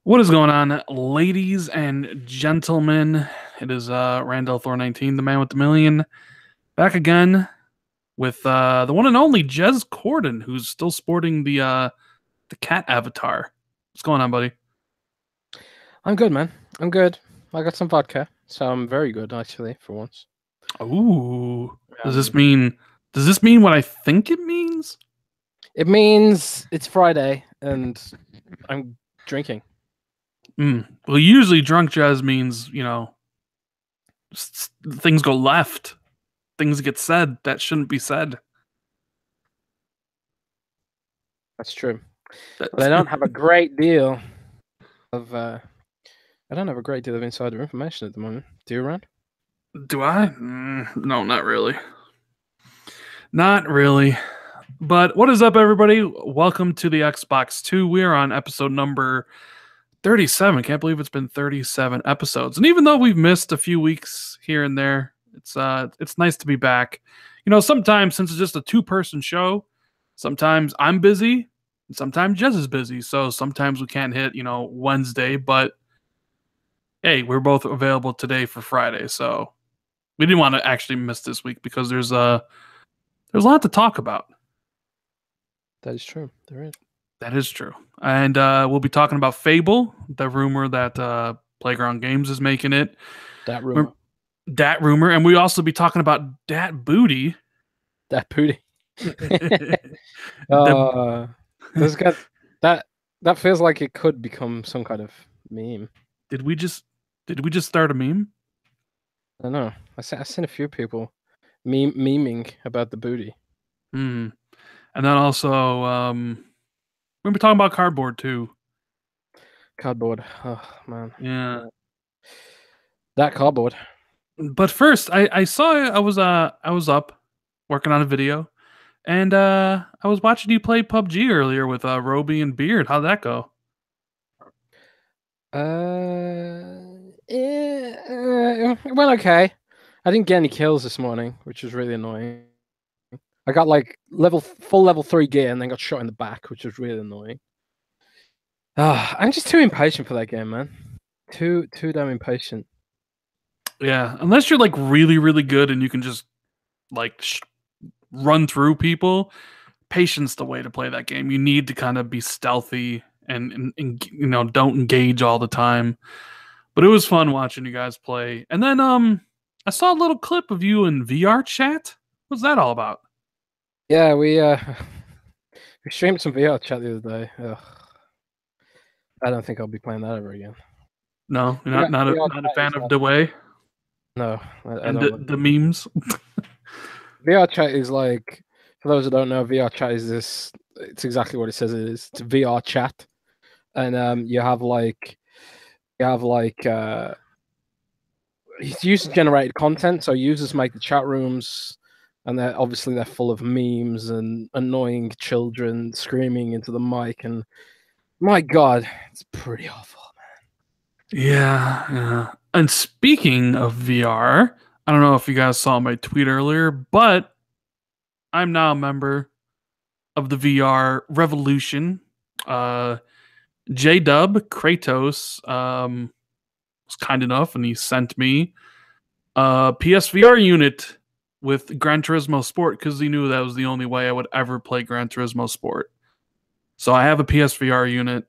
What is going on, ladies and gentlemen? It is Randall Thor 19, the man with the million, back again with the one and only Jez Corden, who's still sporting the cat avatar. What's going on, buddy? I'm good, man. I'm good. I got some vodka, so I'm very good actually for once. Ooh, does this Um, mean does this mean what I think it means? it means it's Friday and I'm drinking. Well, usually drunk Jez means things go left, things get said that shouldn't be said. That's true. But That's, I don't have a great deal of I don't have a great deal of insider information at the moment. Do you, Rand? do I? No, not really. Not really. But what is up, everybody? Welcome to the Xbox 2. We are on episode number 37. Can't believe it's been 37 episodes. And even though we've missed a few weeks here and there, it's nice to be back. You know, sometimes since it's just a two-person show, sometimes I'm busy, and sometimes Jez is busy. So sometimes we can't hit, Wednesday, but hey, we're both available today for Friday. So we didn't want to actually miss this week because there's a lot to talk about. That is true. There is. That is true. And we'll be talking about Fable, the rumor that Playground Games is making it. That rumor. That rumor. And we also be talking about Dat Booty. That booty. the, This got that feels like it could become some kind of meme. did we just start a meme? I don't know. I've seen a few people memeing about the booty. And then also we'll be talking about cardboard too. Cardboard. Oh man. Yeah. That cardboard. But first, I saw I was up working on a video, and I was watching you play PUBG earlier with Roby and Beard. How'd that go? It went okay. I didn't get any kills this morning, which was really annoying. I got like full level 3 gear and then got shot in the back, which was really annoying. I'm just too impatient for that game, man. Too damn impatient. Yeah, unless you're like really, really good and you can just like run through people, patience the way to play that game. You need to kind of be stealthy and don't engage all the time. But it was fun watching you guys play. And then I saw a little clip of you in VR chat. What's that all about? Yeah, we streamed some VR chat the other day. Ugh. I don't think I'll be playing that ever again. No, you're not a fan of the way. No, I don't. The memes. VR chat is like, for those who don't know, VR chat is this. It's exactly what it says it is. It's VR chat, and you have like it's user generated content. So users make the chat rooms, and they're full of memes and annoying children screaming into the mic, and my God, it's pretty awful, man. Yeah. And speaking of VR, I don't know if you guys saw my tweet earlier, but I'm now a member of the VR revolution. J-Dub Kratos was kind enough and he sent me a PSVR unit with Gran Turismo Sport because he knew that was the only way I would ever play Gran Turismo Sport. So I have a PSVR unit.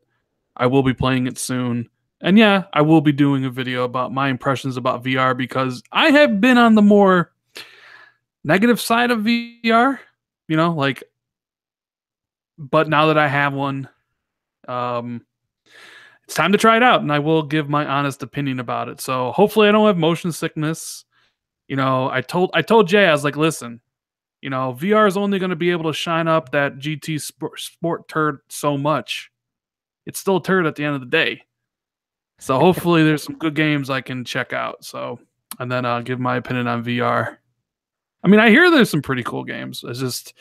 I will be playing it soon. And yeah, I will be doing a video about my impressions about VR because I have been on the more negative side of VR, but now that I have one, it's time to try it out and I will give my honest opinion about it. So hopefully I don't have motion sickness. I told Jay, I was like, listen, VR is only going to be able to shine up that GT sport turd so much. It's still a turd at the end of the day. So hopefully there's some good games I can check out. So, and then I'll give my opinion on VR. I mean, I hear there's some pretty cool games. It's just,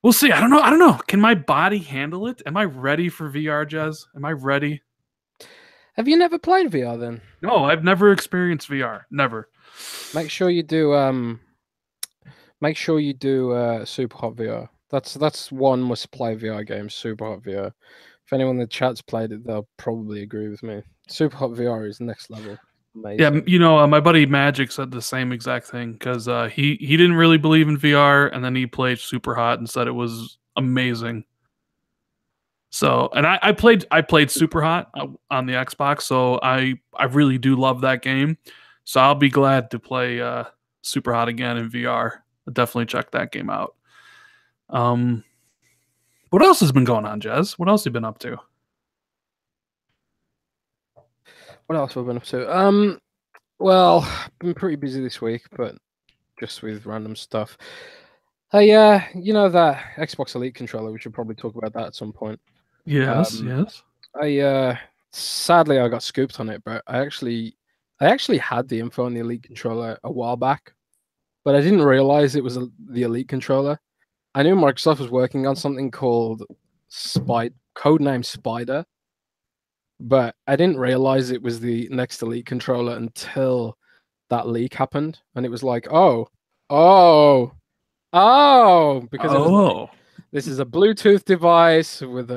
we'll see. I don't know. Can my body handle it? Am I ready for VR, Jez? Am I ready? Have you never played VR then? No, I've never experienced VR. Never. Make sure you do Super Hot VR. That's one must play VR game, Super Hot VR. If anyone in the chat's played it, they'll probably agree with me. Super Hot VR is next level. Yeah, Amazing. my buddy Magic said the same exact thing because he didn't really believe in VR, and then he played Super Hot and said it was amazing. So, and I played Super Hot on the Xbox, so I really do love that game. So I'll be glad to play Super Hot again in VR. I'll definitely check that game out. Um, what else has been going on, Jez? What else have you been up to? What else have I been up to? Well, been pretty busy this week, but just with random stuff. Hey, you know that Xbox Elite controller? We should probably talk about that at some point. Yes, Um, yes. Sadly I got scooped on it, but I actually had the info on the Elite controller a while back, but I didn't realize it was the Elite controller. I knew Microsoft was working on something called codename Spider, but I didn't realize it was the next Elite controller until that leak happened, and it was like, oh, because it was like, Oh, this is a Bluetooth device with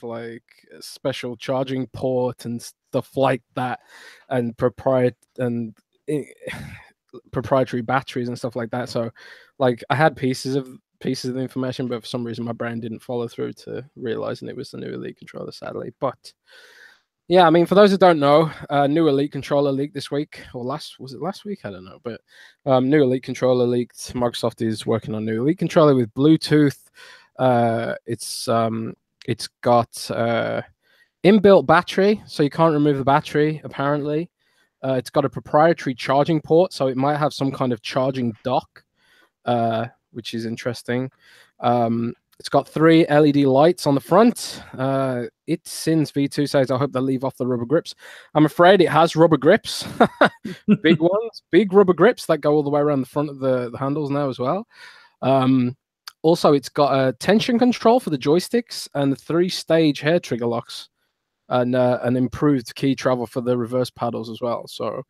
like a special charging port and stuff like that, and proprietary batteries and stuff like that. So, like, I had pieces of information, but for some reason my brain didn't follow through to realizing it was the new Elite controller, sadly. But yeah, I mean, for those who don't know, new Elite controller leaked this week, or was it last week? I don't know, but new Elite controller leaked. Microsoft is working on new Elite controller with Bluetooth. It's got inbuilt battery, so you can't remove the battery. Apparently, it's got a proprietary charging port, so it might have some kind of charging dock, which is interesting. It's got 3 LED lights on the front. Since V2 says, I hope they leave off the rubber grips. I'm afraid it has rubber grips, big ones, big rubber grips that go all the way around the front of the handles now as well. Also, it's got a tension control for the joysticks and 3-stage hair trigger locks, and an improved key travel for the reverse paddles as well. So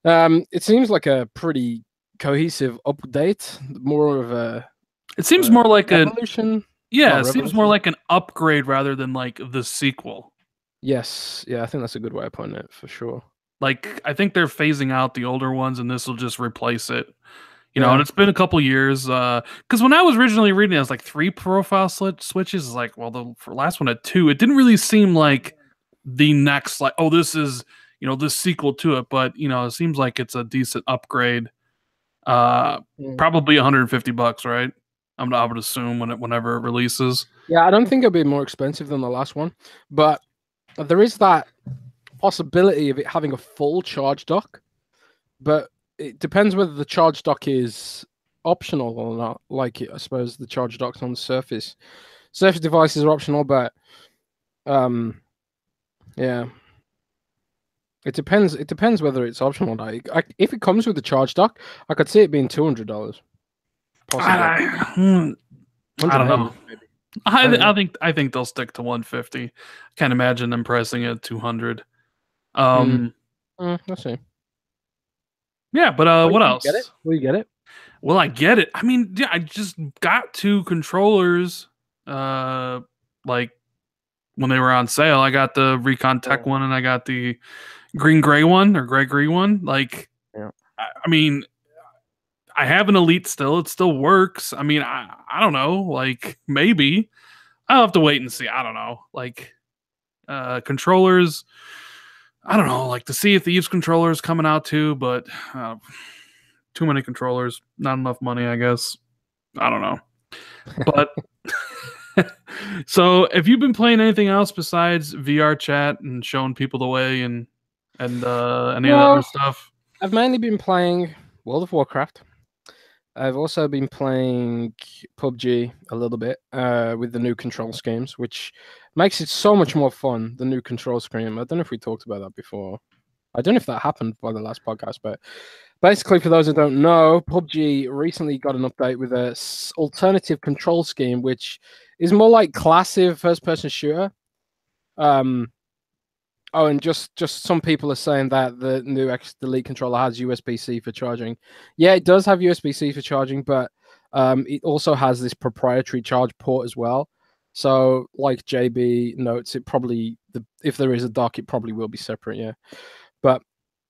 it seems like a pretty cohesive update, more of a it seems more like revolution. yeah, Not it seems more revolution. like an upgrade rather than like the sequel. Yes, yeah, I think that's a good way of putting it for sure. Like I think they're phasing out the older ones, and this will just replace it. And Yeah. it's been a couple years. Because when I was originally reading it, was like 3 profile switches. It's like, well, the last one had 2. It didn't really seem like the next, like, oh, this is this sequel to it. But it seems like it's a decent upgrade. Probably $150, right? I would assume whenever it releases. Yeah, I don't think it'll be more expensive than the last one, but there is that possibility of it having a full charge dock. But it depends whether the charge dock is optional or not. Like, I suppose the charge docks on the Surface devices are optional, but yeah, it depends. It depends whether it's optional or not. If it comes with the charge dock, I could see it being $200, possibly. I don't know. Maybe. I think they'll stick to 150. Can't imagine them pressing it at 200. Let's see. Yeah, but what else? Get it? Will you get it? Well, I get it. I mean, yeah, I just got 2 controllers. Like when they were on sale, I got the Recon Tech one, and I got the green gray one or gray green one. Like, yeah. I mean, I have an Elite still. It still works. I mean, I don't know. Like, maybe I'll have to wait and see. I don't know. Like, controllers. I don't know. Like the Sea of Thieves controllers coming out too, but too many controllers, not enough money, I guess. I don't know. But so, have you been playing anything else besides VR chat and showing people the way and any of that other stuff? I've mainly been playing World of Warcraft. I've also been playing PUBG a little bit with the new control schemes, which makes it so much more fun. The new control scheme. I don't know if we talked about that before. I don't know if that happened by the last podcast, but basically, for those who don't know, PUBG recently got an update with a alternative control scheme, which is more like classic first-person shooter. Oh, and just some people are saying that the new Elite controller has USB-C for charging. Yeah, it does have USB-C for charging, but it also has this proprietary charge port as well. So, like JB notes, if there is a dock, it probably will be separate. Yeah, but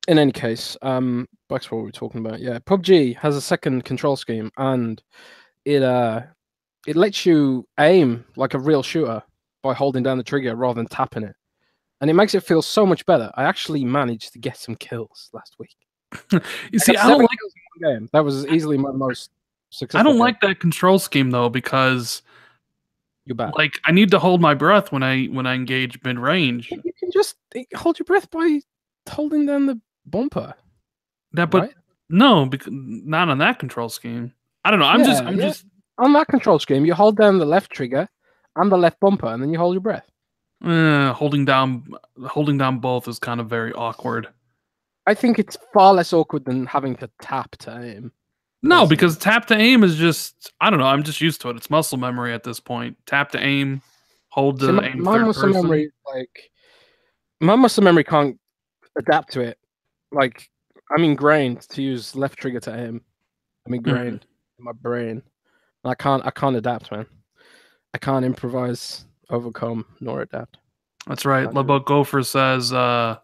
in any case, back to what we were talking about. Yeah, PUBG has a second control scheme, and it lets you aim like a real shooter by holding down the trigger rather than tapping it, and it makes it feel so much better. I actually managed to get some kills last week. You I see, got I don't 7 like kills in one game. That was easily my most I successful don't game. like that control scheme though, because You're bad. like I need to hold my breath when I engage mid range. You can just hold your breath by holding down the bumper, That, but right? no, because not on that control scheme. I don't know. Yeah, I'm yeah. just On that control scheme, you hold down the left trigger and the left bumper, and then you hold your breath. holding down both is kind of very awkward. I think it's far less awkward than having to tap to aim. No, Personally. because tap to aim is just I don't know. I'm just used to it. It's muscle memory at this point. Tap to aim, hold See, to aim my third muscle person. memory, my muscle memory can't adapt to it. Like, I'm ingrained to use left trigger to aim. I'm Mm, ingrained in my brain. I can't adapt, man. I can't improvise, overcome, nor adapt. that's right. Can't do it. Lebo Gopher says, what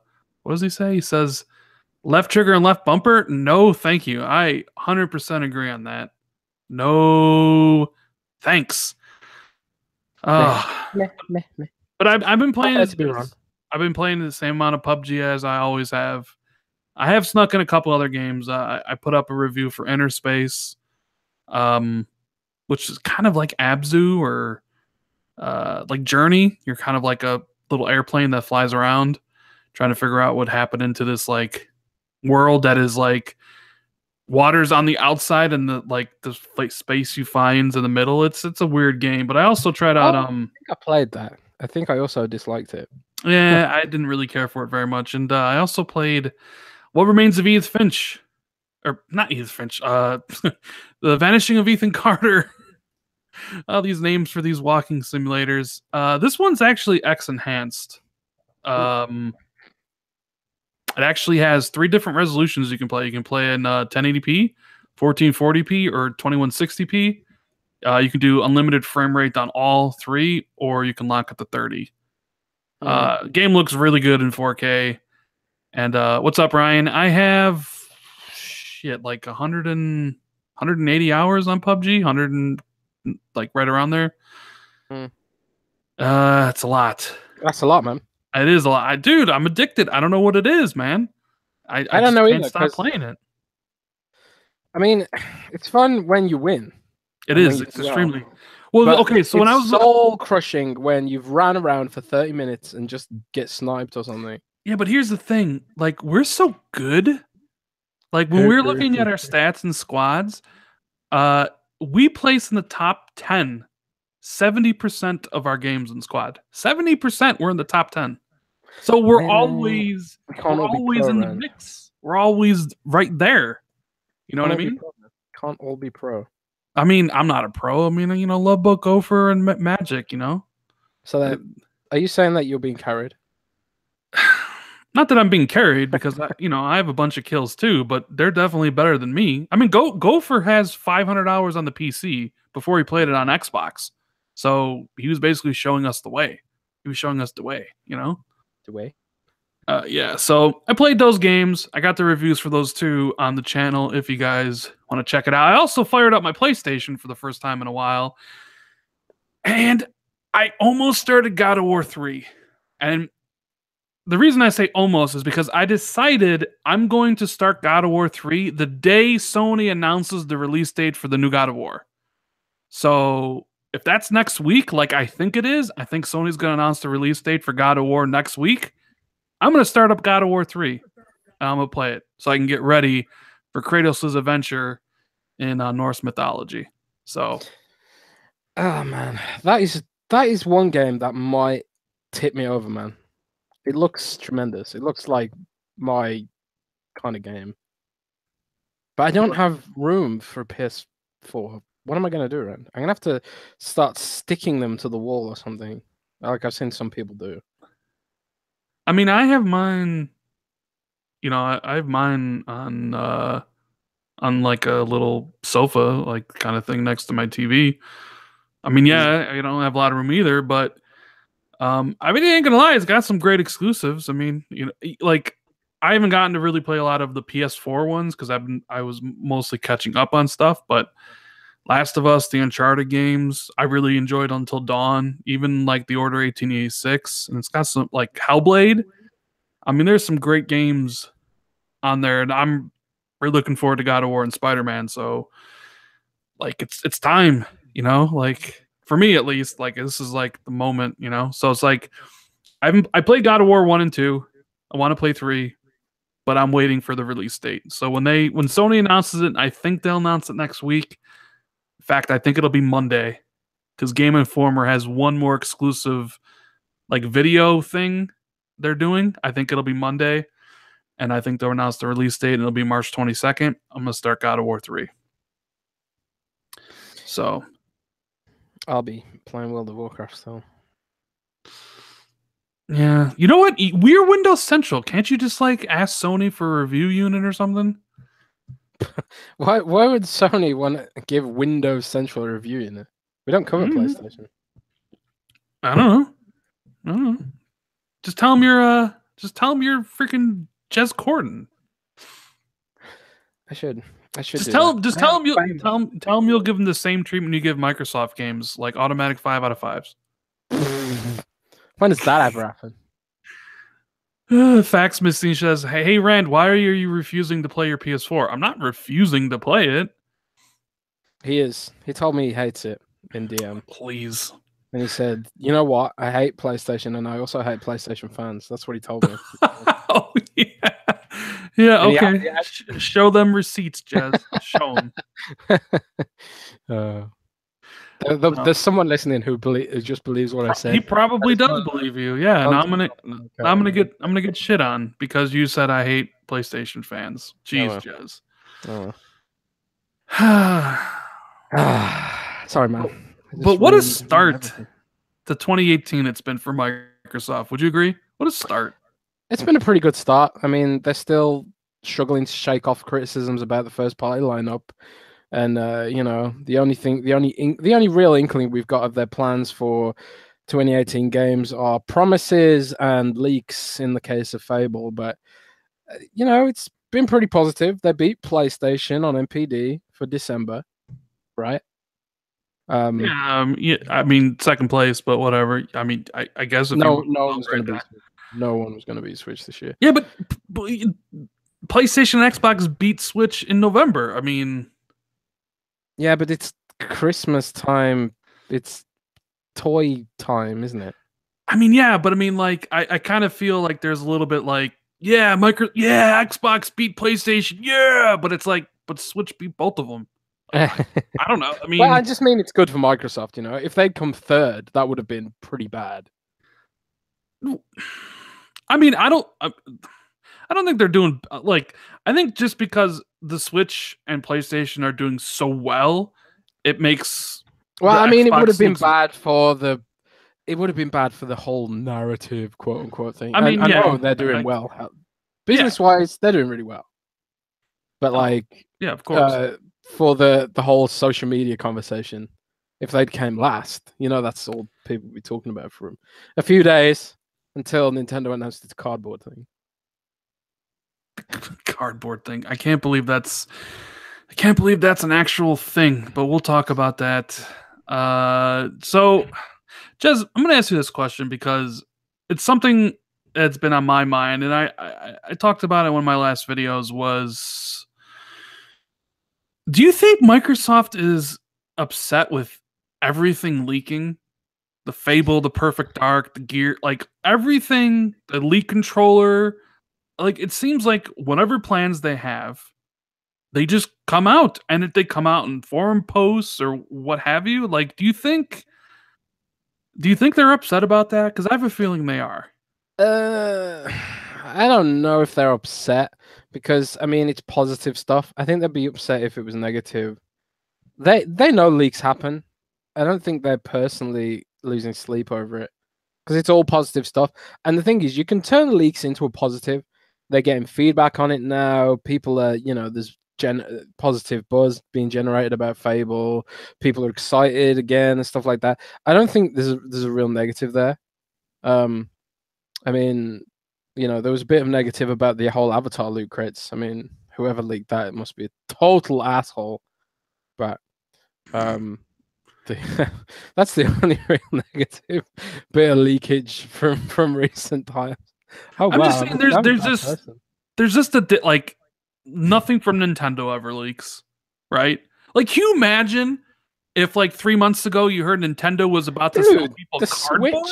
does he say? He says left trigger and left bumper. No, thank you. I 100% agree on that. No, thanks. Meh, Uh, meh, meh, meh. but I've been I playing had to be wrong. I've been playing the same amount of PUBG as I always have. I have snuck in a couple other games. I put up a review for Inner Space, um, which is kind of like Abzu or like Journey. You're kind of like a little airplane that flies around, trying to figure out what happened into this like world that is like water's on the outside and the like the space you find in the middle. It's a weird game. But I also tried out Oh, I think I played that. I think I also disliked it. yeah, I didn't really care for it very much. And I also played What Remains of Edith Finch, or not Edith Finch, The Vanishing of Ethan Carter. All these names for these walking simulators. This one's actually X enhanced. Um, it actually has 3 different resolutions you can play. You can play in 1080p, 1440p, or 2160p. You can do unlimited frame rate on all 3, or you can lock it to 30. Mm. Game looks really good in 4K. And what's up, Ryan? I have shit like 180 hours on PUBG, 100 and like right around there. Mm. It's a lot. That's a lot, man. It is a lot. Dude, I'm addicted. I don't know what it is, man. I I don't just know can't either, stop because playing it. I mean, it's fun when you win It and when is. you It's do well, extremely well. but Okay, so when it's I was soul crushing when you've ran around for 30 minutes and just get sniped or something. yeah, but here's the thing. Like we're so good. Like when we're looking at our stats and squads, uh, we place in the top 10 70% of our games in squad. 70% we're in the top 10. So Man, we can't we're all be always pro, in the Ren. mix. We're always right there. You know Can't what I all be mean? pro, man. Can't all be pro. I mean, I'm not a pro. I mean, Love Book Gopher and Magic, So Uh, that, are you saying that you're being carried? Not that I'm being carried because I have a bunch of kills too, but they're definitely better than me. I mean, Gopher has 500 hours on the PC before he played it on Xbox. So, he was basically showing us the way. He was showing us the way. The way. Yeah, so I played those games. I got the reviews for those 2 on the channel if you guys want to check it out. I also fired up my PlayStation for the first time in a while, and I almost started God of War 3. And the reason I say almost is because I decided I'm going to start God of War 3 the day Sony announces the release date for the new God of War. So if that's next week, like I think it is, I think Sony's going to announce the release date for God of War next week. I'm going to start up God of War 3. I'm going to play it so I can get ready for Kratos' adventure in Norse mythology. So, Oh man, that is one game that might tip me over, man. It looks tremendous. It looks like my kind of game. But I don't have room for a PS4. What am I going to do, Ren? I'm going to have to start sticking them to the wall or something, like I've seen some people do. I mean, I have mine, I have mine on like a little sofa, like kind of thing next to my TV. I mean, yeah, I don't have a lot of room either, but I mean, I ain't gonna lie, it's got some great exclusives. I mean, like I haven't gotten to really play a lot of the PS4 ones because I was mostly catching up on stuff, but Last of Us, the Uncharted games, I really enjoyed Until Dawn, even like the Order 1886, and it's got some like Hellblade. I mean, there's some great games on there, and I'm really looking forward to God of War and Spider-Man. So, like, it's time, like for me at least. Like, this is like the moment. So it's like I played God of War 1 and 2. I want to play 3, but I'm waiting for the release date. So when Sony announces it, I think they'll announce it next week. In fact, I think it'll be Monday because Game Informer has one more exclusive like video thing they're doing. I think it'll be Monday, and I think they'll announce the release date, and it'll be March 22nd. I'm gonna start God of War 3. So I'll be playing World of Warcraft still. Yeah, you know what? We're Windows Central. Can't you just like ask Sony for a review unit or something? Why would Sony want to give Windows Central a review unit? We don't cover PlayStation. I don't know. Just tell them you're freaking Jez Corden. I should. Just tell them you'll give them the same treatment you give Microsoft games, like automatic 5 out of 5s. When does that ever happen? Fax Missing says, "Hey Rand, why are you refusing to play your PS4?" I'm not refusing to play it. He is. He told me he hates it in DM. Please. And he said, "You know what? I hate PlayStation, and I also hate PlayStation fans." That's what he told me. Oh yeah, yeah. Okay. Show them receipts, Jez. Show them. There's someone listening who just believes what I said. He probably does believe you. Yeah, and I'm gonna get shit on because you said I hate PlayStation fans. Jeez, Jez. Sorry, man. But what a start to 2018 it's been for Microsoft. Would you agree? What a start. It's been a pretty good start. I mean, they're still struggling to shake off criticisms about the first party lineup. And the only real inkling we've got of their plans for 2018 games are promises and leaks in the case of Fable. But it's been pretty positive. They beat PlayStation on MPD for December, right? Yeah. I mean, second place, but whatever. I mean, I guess if no one was going to be Switch this year. Yeah, but PlayStation and Xbox beat Switch in November. I mean. Yeah, but it's Christmas time. It's toy time, isn't it? I mean, yeah, but I mean, like, I kind of feel like there's a little bit like, Xbox beat PlayStation, yeah, but it's like, but Switch beat both of them. I don't know. I mean, well, I just mean it's good for Microsoft. If they'd come third, that would have been pretty bad. I mean, I don't think they're doing like. I think just because the Switch and PlayStation are doing so well, it makes. Well, I mean, it would have been bad for the. It would have been bad for the whole narrative, quote unquote thing. I mean, I know they're doing well. Business-wise, they're doing really well. But yeah, of course. For the whole social media conversation, if they'd came last, that's all people would be talking about for a few days until Nintendo announced its cardboard thing. Cardboard thing. I can't believe that's an actual thing, but we'll talk about that. So, Jez, I'm going to ask you this question because it's something that's been on my mind, and I talked about it in one of my last videos was, do you think Microsoft is upset with everything leaking? The Fable, the Perfect Dark, the Gear, like everything, the Elite controller. Like, it seems like whatever plans they have, they just come out. And if they come out in forum posts or what have you, like, do you think they're upset about that? Because I have a feeling they are. I don't know if they're upset because, I mean, it's positive stuff. I think they'd be upset if it was negative. They know leaks happen. I don't think they're personally losing sleep over it because it's all positive stuff. And the thing is, you can turn leaks into a positive. They're getting feedback on it now. People are, there's positive buzz being generated about Fable. People are excited again and stuff like that. I don't think there's a real negative there. I mean, there was a bit of negative about the whole Avatar loot crates. I mean, whoever leaked that, it must be a total asshole. But that's the only real negative bit of leakage from recent times. Oh, I'm wow, just saying, there's just like nothing from Nintendo ever leaks, right? Like, can you imagine if like 3 months ago you heard Nintendo was about to sell people cardboard?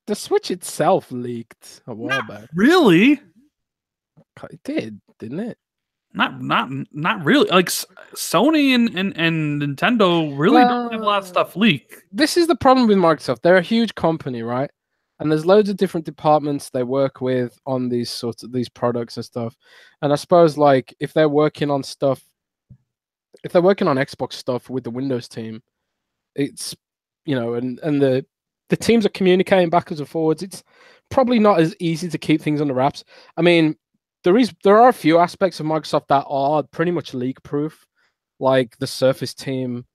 The Switch itself leaked a while back. Really? It did, didn't it? Not really. Like Sony and Nintendo really don't have a lot of stuff leak. This is the problem with Microsoft. They're a huge company, right? And there's loads of different departments they work with on these products and stuff. And I suppose like if they're working on Xbox stuff with the Windows team, it's and the teams are communicating backwards and forwards. It's probably not as easy to keep things under wraps. I mean, there are a few aspects of Microsoft that are pretty much leak proof, like the Surface team.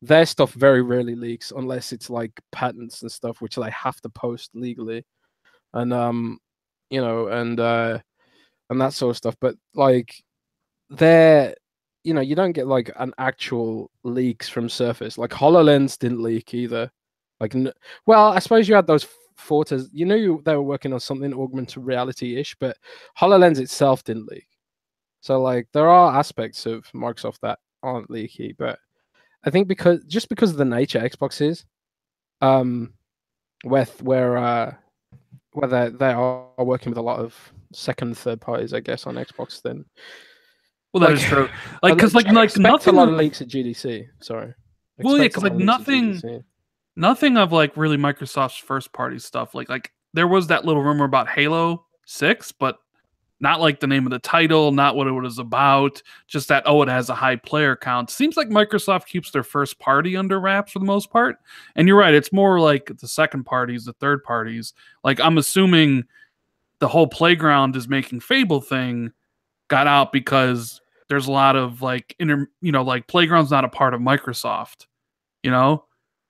Their stuff very rarely leaks unless it's like patents and stuff, which they have to post legally, and and that sort of stuff. But like, you don't get like an actual leaks from Surface. Like HoloLens didn't leak either. Like, well, I suppose you had those photos. They were working on something augmented reality-ish, but HoloLens itself didn't leak. So like, there are aspects of Microsoft that aren't leaky, but I think because of the nature Xbox is, where they are working with a lot of second and third parties, I guess, on Xbox. Then, well, that is true. Like, because like nothing, a lot of leaks at GDC. Sorry. Well, yeah, because like nothing of like really Microsoft's first party stuff. Like there was that little rumor about Halo 6, but not like the name of the title, not what it was about, just that, it has a high player count. Seems like Microsoft keeps their first party under wraps for the most part. And you're right, it's more like the second parties, the third parties. Like, I'm assuming the whole Playground is making Fable thing got out because there's a lot of like like Playground's not a part of Microsoft,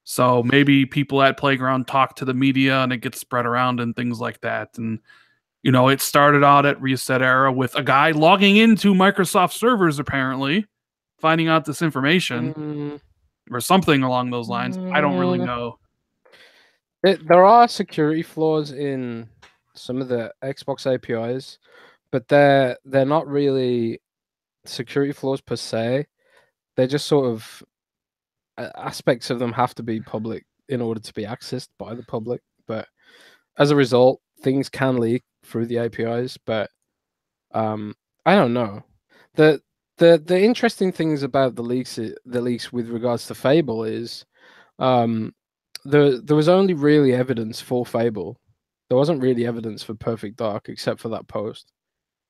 so maybe people at Playground talk to the media and it gets spread around and things like that. And it started out at Reset Era with a guy logging into Microsoft servers, apparently, finding out this information or something along those lines. I don't really know. There are security flaws in some of the Xbox APIs, but they're not really security flaws per se. They're just sort of aspects of them have to be public in order to be accessed by the public. But as a result, things can leak through the APIs. But I don't know. The interesting things about the leaks with regards to Fable is there was only really evidence for Fable. There wasn't really evidence for Perfect Dark except for that post.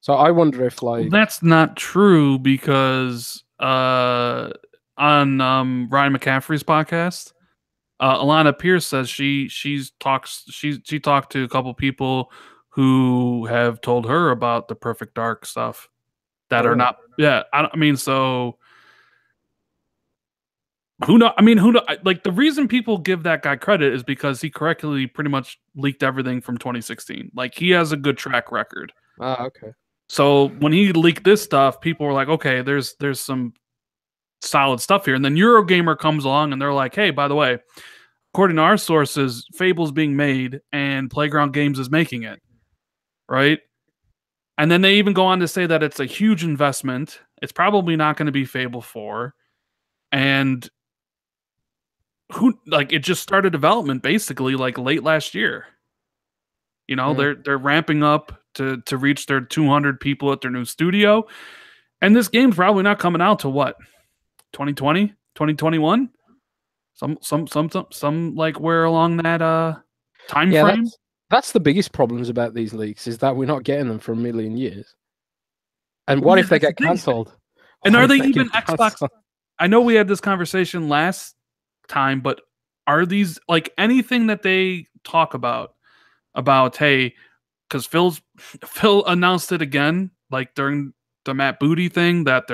So I wonder if like that's not true because on Ryan McCaffrey's podcast, Alana Pierce says she talked to a couple people who have told her about the Perfect Dark stuff that are not. Yeah, I mean, so who know? I mean, who know? Like, the reason people give that guy credit is because he correctly pretty much leaked everything from 2016. Like, he has a good track record. Okay. So when he leaked this stuff, people were like, okay, there's some solid stuff here. And then Eurogamer comes along and they're like, hey, by the way, according to our sources, Fable's being made and Playground Games is making it. Right? And then they even go on to say that it's a huge investment. It's probably not going to be Fable 4. And it just started development basically like late last year. They're ramping up to reach their 200 people at their new studio. And this game's probably not coming out to what? 2020, 2021? Some like where along that time frame. That's the biggest problems about these leaks is that we're not getting them for a million years. And what if they get cancelled? And are they even Xbox? I know we had this conversation last time, but are these like anything that they talk about hey, because Phil announced it again, like during the Matt Booty thing, that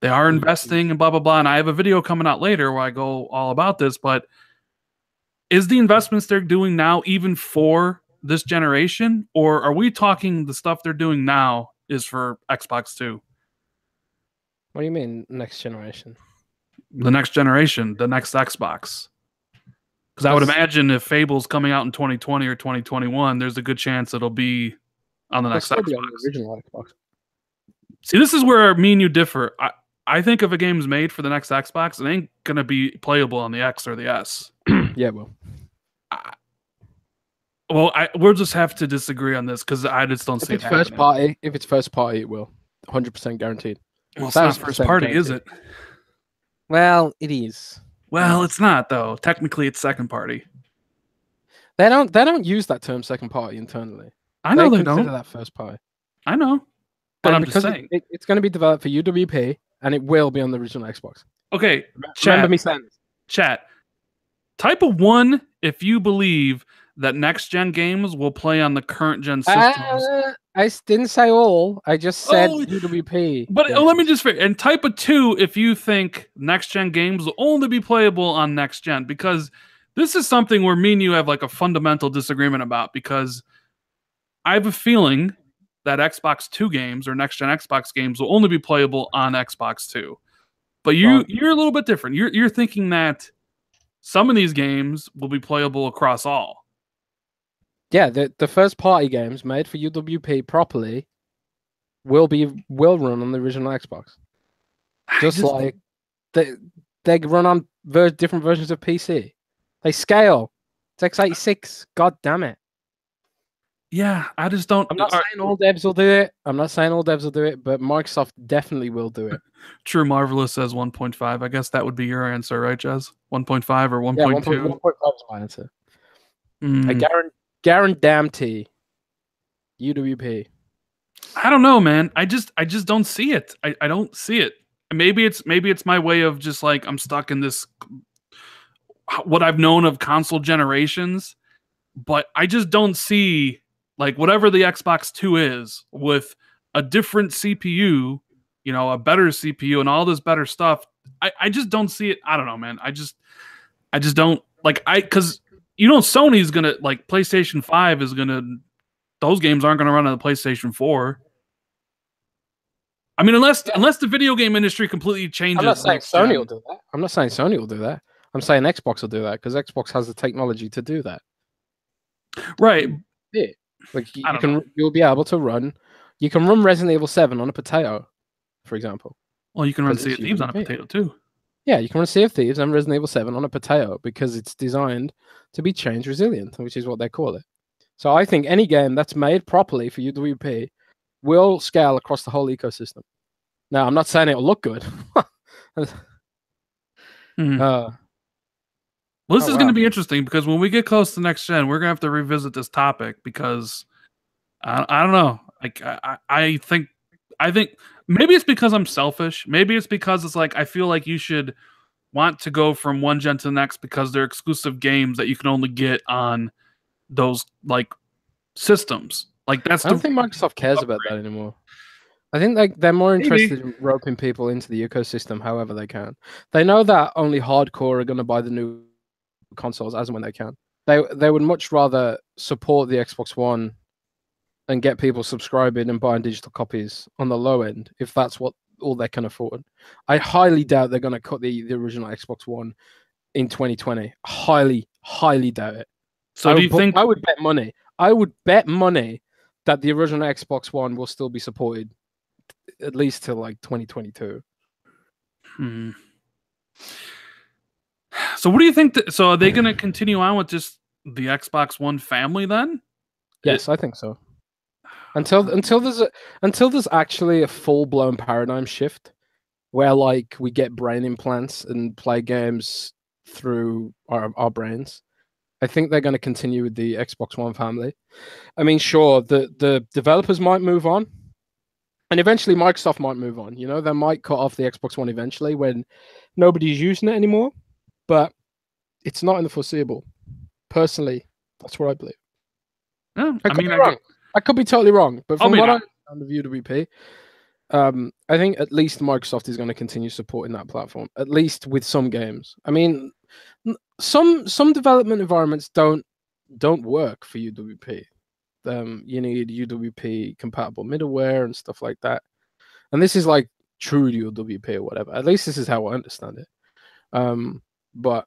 They are investing and blah, blah, blah. And I have a video coming out later where I go all about this, but is the investments they're doing now even for this generation? Or are we talking the stuff they're doing now is for Xbox 2? What do you mean next generation? The next generation, the next Xbox. Because I would imagine if Fable's coming out in 2020 or 2021, there's a good chance it'll be on the next Xbox. Be on the original Xbox. See, this is where me and you differ. I think if a game's made for the next Xbox, it ain't going to be playable on the X or the S. Yeah, well. We'll just have to disagree on this because I just don't see it happening. If it's first party, it will. 100% guaranteed. Well, it's not first party, guaranteed. Is it? Well, it is. Well, it's not though. Technically, it's second party. They don't use that term second party internally. I know they consider don't. That first party. I know, but I'm just saying it's going to be developed for UWP and it will be on the original Xbox. Okay, remember me saying this. Chat. Type of 1 if you believe that next gen games will play on the current gen systems. I didn't say all. I just said UWP. But let me just and type of 2 if you think next gen games will only be playable on next gen, because this is something where me and you have like a fundamental disagreement about, because I have a feeling that Xbox 2 games or next gen Xbox games will only be playable on Xbox 2. But you're a little bit different. You're thinking that some of these games will be playable across all. Yeah, the first party games made for UWP properly will run on the original Xbox. Like they run on different versions of PC. They scale. It's x86. God damn it. Yeah, I just don't. I'm not saying all devs will do it. But Microsoft definitely will do it. True Marvelous says 1.5. I guess that would be your answer, right, Jez? 1.5 or 1.2? Yeah, 1.5 is my answer. I guarantee UWP. I don't know, man. I just don't see it. I don't see it. Maybe it's my way of just like I'm stuck in this what I've known of console generations, but I just don't see like whatever the Xbox 2 is with a different CPU, you know, a better CPU and all this better stuff. I just don't see it. I don't know, man. I just don't like because you know Sony's gonna like PlayStation 5 is gonna those games aren't gonna run on the PlayStation 4. I mean, unless the video game industry completely changes. I'm not saying Sony will do that. I'm not saying Sony will do that. I'm saying Xbox will do that because Xbox has the technology to do that. Right. Yeah. Like you'll be able to run. You can run Resident Evil 7 on a potato, for example. Well, you can run Sea of Thieves on a potato too. Yeah, you can run Sea of Thieves and Resident Evil 7 on a potato because it's designed to be change resilient, which is what they call it. So I think any game that's made properly for UWP will scale across the whole ecosystem. Now, I'm not saying it'll look good. Well, this is going to be interesting because when we get close to next gen, we're going to have to revisit this topic because I don't know. Like I think maybe it's because I'm selfish. Maybe it's because it's like I feel like you should want to go from one gen to the next because they're exclusive games that you can only get on those like systems. Like I don't think Microsoft cares about that anymore. I think like they're more interested in roping people into the ecosystem however they can. They know that only hardcore are going to buy the new consoles as and when they can. They would much rather support the Xbox One and get people subscribing and buying digital copies on the low end if that's what all they can afford. I highly doubt they're going to cut the original Xbox One in 2020. Highly doubt it. So do you think I would bet money? I would bet money that the original Xbox One will still be supported at least till like 2022. So what do you think? So are they going to continue on with just the Xbox One family then? Yes, I think so. Until there's actually a full blown paradigm shift where like we get brain implants and play games through our brains. I think they're going to continue with the Xbox One family. I mean, sure, the developers might move on. And eventually Microsoft might move on. You know, they might cut off the Xbox One eventually when nobody's using it anymore. But it's not in the foreseeable. Personally, that's what I believe. Yeah, I could be wrong. I could be totally wrong. But from what I understand of UWP, I think at least Microsoft is going to continue supporting that platform, at least with some games. I mean, some development environments don't work for UWP. You need UWP compatible middleware and stuff like that. And this is like true UWP or whatever. At least this is how I understand it. But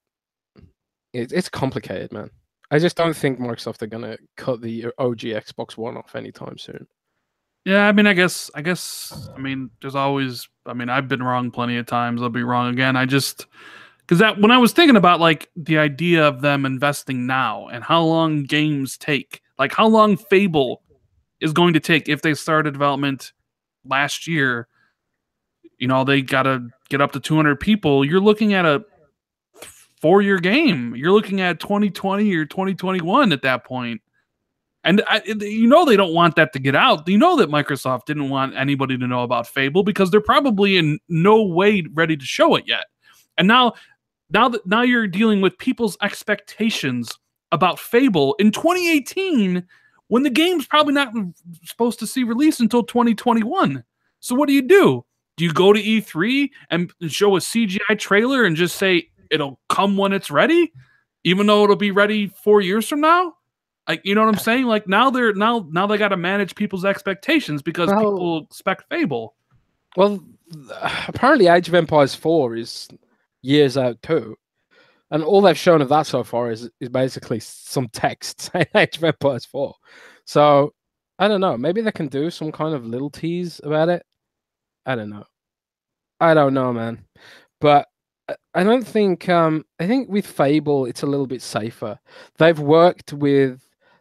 it's complicated, man. I just don't think Microsoft are gonna cut the OG Xbox One off anytime soon. Yeah, I mean, I mean, there's always, I mean, I've been wrong plenty of times. I'll be wrong again. I just, because that, when I was thinking about like the idea of them investing now and how long games take, like how long Fable is going to take if they started development last year, you know, they got to get up to 200 people. You're looking at a 4-year game. You're looking at 2020 or 2021 at that point. And you know they don't want that to get out. You know that Microsoft didn't want anybody to know about Fable because they're probably in no way ready to show it yet. And now you're dealing with people's expectations about Fable in 2018 when the game's probably not supposed to see release until 2021. So what do? Do you go to E3 and show a CGI trailer and just say it'll come when it's ready, even though it'll be ready 4 years from now? Like, you know what I'm saying? Like now they got to manage people's expectations because people expect Fable. Well, apparently Age of Empires 4 is years out too. And all they've shown of that so far is basically some text saying Age of Empires 4. So I don't know. Maybe they can do some kind of little tease about it. I don't know, man. But I don't think I think with Fable it's a little bit safer. They've worked with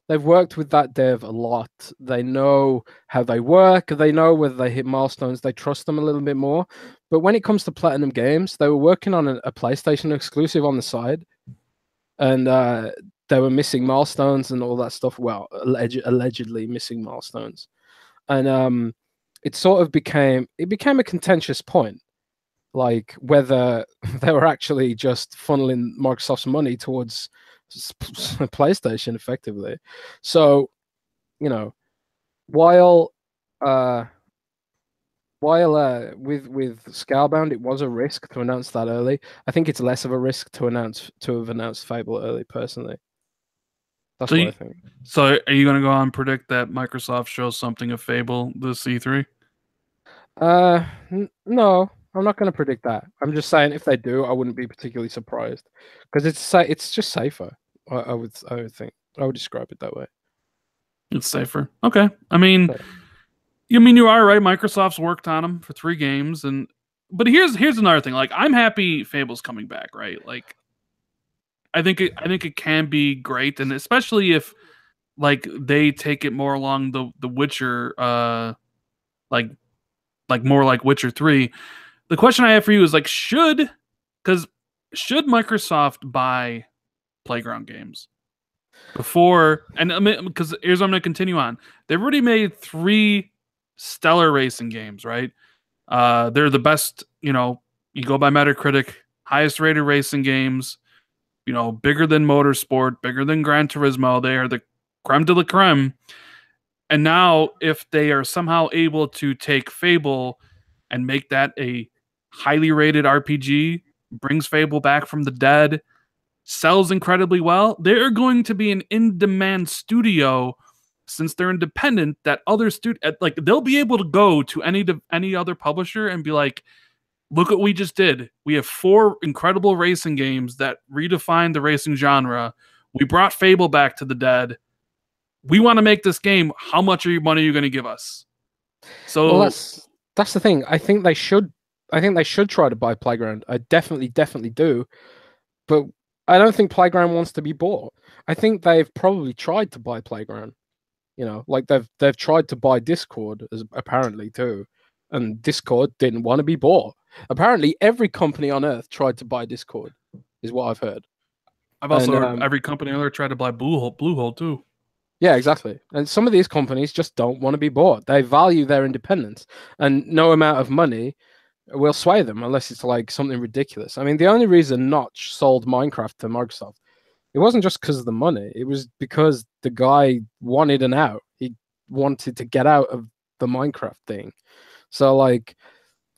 that dev a lot. They know how they work. They know whether they hit milestones. They trust them a little bit more. But when it comes to Platinum Games, they were working on a PlayStation exclusive on the side, and they were missing milestones and all that stuff. Well, allegedly missing milestones, and it sort of became a contentious point, like whether they were actually just funneling Microsoft's money towards PlayStation effectively. So, you know, while with Scalebound it was a risk to announce that early, I think it's less of a risk to have announced Fable early personally. That's what I think. So are you going to go on and predict that Microsoft shows something of Fable this E3? No, I'm not going to predict that. I'm just saying if they do, I wouldn't be particularly surprised because it's just safer. I would think. I would describe it that way. It's safer. Okay. I mean, you are right. Microsoft's worked on them for 3 games, but here's another thing. Like, I'm happy Fable's coming back, right? Like, I think it can be great, and especially if like they take it more along the Witcher, like more like Witcher 3. The question I have for you is like, should Microsoft buy Playground Games before? And I mean, because here's what I'm going to continue on. They've already made 3 stellar racing games, right? They're the best, you go by Metacritic, highest rated racing games, bigger than Motorsport, bigger than Gran Turismo. They are the creme de la creme. And now if they are somehow able to take Fable and make that a highly rated RPG, brings Fable back from the dead, sells incredibly well, they're going to be an in-demand studio since they're independent, that other like they'll be able to go to any other publisher and be like, look what we just did. We have 4 incredible racing games that redefine the racing genre. We brought Fable back to the dead. We want to make this game. How much money are you going to give us? So well, that's the thing. I think they should try to buy Playground. I definitely do. But I don't think Playground wants to be bought. I think they've probably tried to buy Playground. Like they've tried to buy Discord apparently too, and Discord didn't want to be bought. Apparently, every company on Earth tried to buy Discord, is what I've heard. I've also heard every company on Earth tried to buy Bluehole too. Yeah, exactly. And some of these companies just don't want to be bought. They value their independence, and no amount of money will sway them unless it's like something ridiculous. I mean, the only reason Notch sold Minecraft to Microsoft, it wasn't just because of the money. It was because the guy wanted an out. He wanted to get out of the Minecraft thing. So like,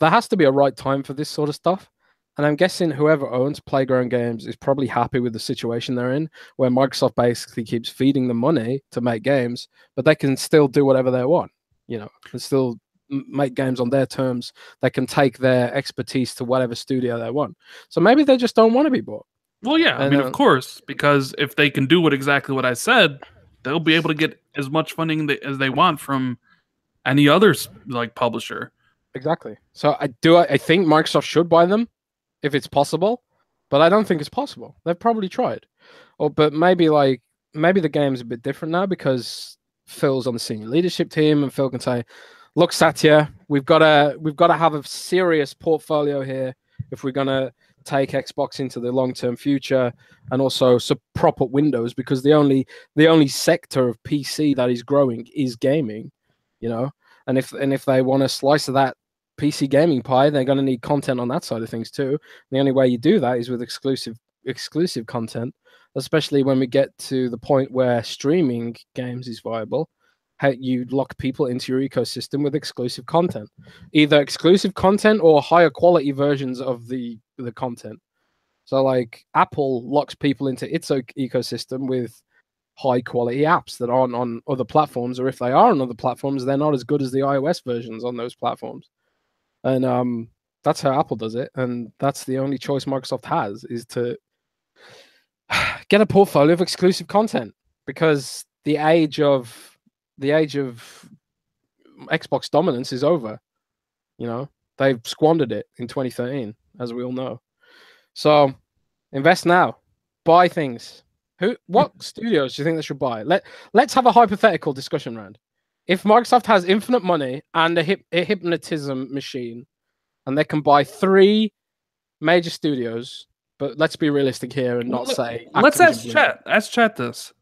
there has to be a right time for this sort of stuff. And I'm guessing whoever owns Playground Games is probably happy with the situation they're in, where Microsoft basically keeps feeding them money to make games, but they can still do whatever they want, and still make games on their terms. They can take their expertise to whatever studio they want. So maybe they just don't want to be bought. Well, yeah, I And mean, of course, because if they can do exactly what I said, they'll be able to get as much funding as they want from any other like publisher. exactly. So I think Microsoft should buy them if it's possible, but I don't think it's possible. They've probably tried. But maybe the game's a bit different now because Phil's on the senior leadership team, and Phil can say, "Look, Satya, we've got to have a serious portfolio here if we're gonna take Xbox into the long-term future, and also prop up Windows, because the only sector of PC that is growing is gaming, And if they want a slice of that PC gaming pie, they're going to need content on that side of things too. The only way you do that is with exclusive content, especially when we get to the point where streaming games is viable. How you lock people into your ecosystem with exclusive content, either exclusive content or higher quality versions of the content. So like Apple locks people into its ecosystem with high quality apps that aren't on other platforms, or if they are on other platforms, they're not as good as the iOS versions on those platforms. And that's how Apple does it, and that's the only choice Microsoft has, is to get a portfolio of exclusive content, because the age of Xbox dominance is over. They've squandered it in 2013, as we all know. So invest now, buy things. What studios do you think they should buy? Let's have a hypothetical discussion round. If Microsoft has infinite money and a hypnotism machine, and they can buy 3 major studios, but let's be realistic here and not say. Let's ask chat. Ask chat this.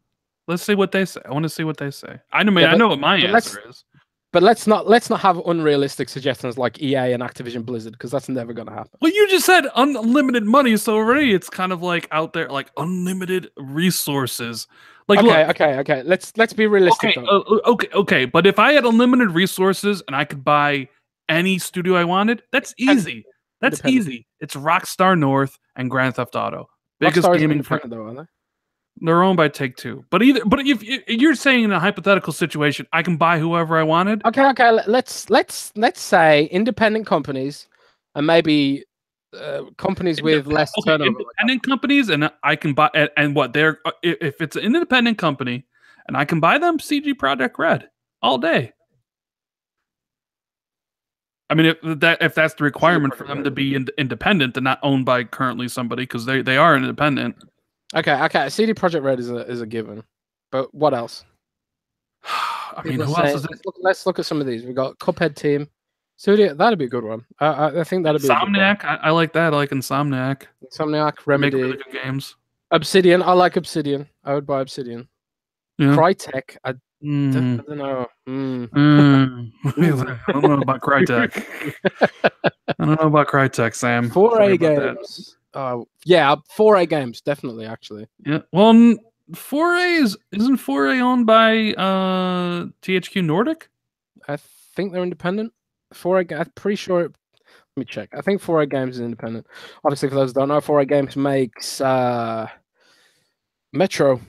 Let's see what they say. I want to see what they say. I know what my answer is. But let's not have unrealistic suggestions like EA and Activision Blizzard, because that's never going to happen. Well, you just said unlimited money, so already it's kind of like out there, like unlimited resources. Like, okay. Let's be realistic. Okay. But if I had unlimited resources and I could buy any studio I wanted, that's easy. That's easy. It's Rockstar North and Grand Theft Auto. Biggest gaming though, aren't they? They're owned by Take-Two. But if you're saying in a hypothetical situation, I can buy whoever I wanted. Okay. Let's say independent companies, and maybe companies with less turnover. Independent companies, and I can buy. And what they're if it's an independent company, and I can buy them, CG Project Red all day. I mean, if that's the requirement for them to be independent and not owned by currently somebody, because they are independent. Okay. CD Projekt Red is a given, but what else? I mean, who else is it? Let's look at some of these. We've got Cuphead team. Studio, that'd be a good one. I think that'd be Insomniac. I like that. I like Insomniac. Remedy. Make really good games. Obsidian. I like Obsidian. I would buy Obsidian. Yeah. Crytek. I don't know. I don't know about Crytek. I don't know about Crytek, Sam. 4A games. Yeah, 4A games, definitely, actually. Yeah. Well, 4A isn't 4A owned by THQ Nordic? I think they're independent. 4A, I'm pretty sure. Let me check. I think 4A games is independent. Obviously, for those who don't know, 4A games makes Metro,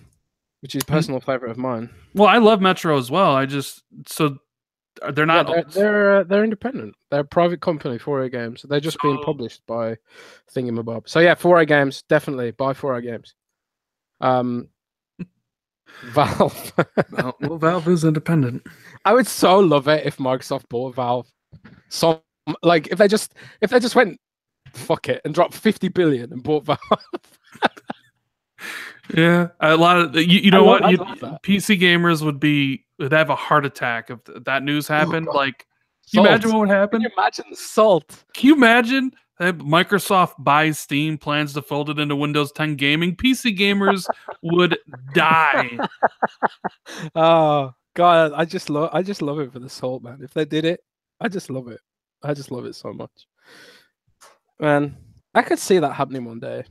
which is a personal favorite of mine. Well, I love Metro as well. They're not. Yeah, they're independent. They're a private company, 4A games. They're just being published by Thingamabob. So yeah, 4A games, definitely buy 4A games. Valve. Well, Valve is independent. I would so love it if Microsoft bought Valve. So like if they just went fuck it and dropped 50 billion and bought Valve. Yeah, a lot of you know what? PC gamers would have a heart attack if that news happened. Like, can you imagine what would happen? Can you imagine the salt? Can you imagine that Microsoft buys Steam, plans to fold it into Windows 10 gaming? PC gamers would die. Oh God, I just love it for the salt, man. If they did it, I just love it. I just love it so much, man. I could see that happening one day.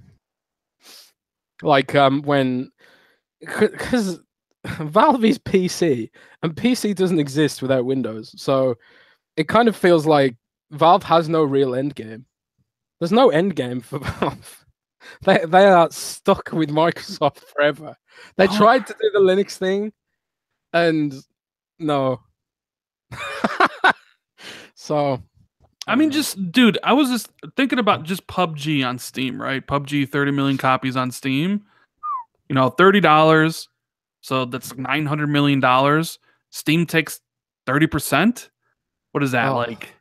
Like because Valve is PC, and PC doesn't exist without Windows. So it kind of feels like Valve has no real end game. There's no end game for Valve. They are stuck with Microsoft forever. They Oh, tried to do the Linux thing, and no. So I I don't mean, know. just dude, I was just thinking about just PUBG on Steam, right? PUBG, 30 million copies on Steam. You know, $30. So that's $900 million. Steam takes 30%. What is that Oh, like?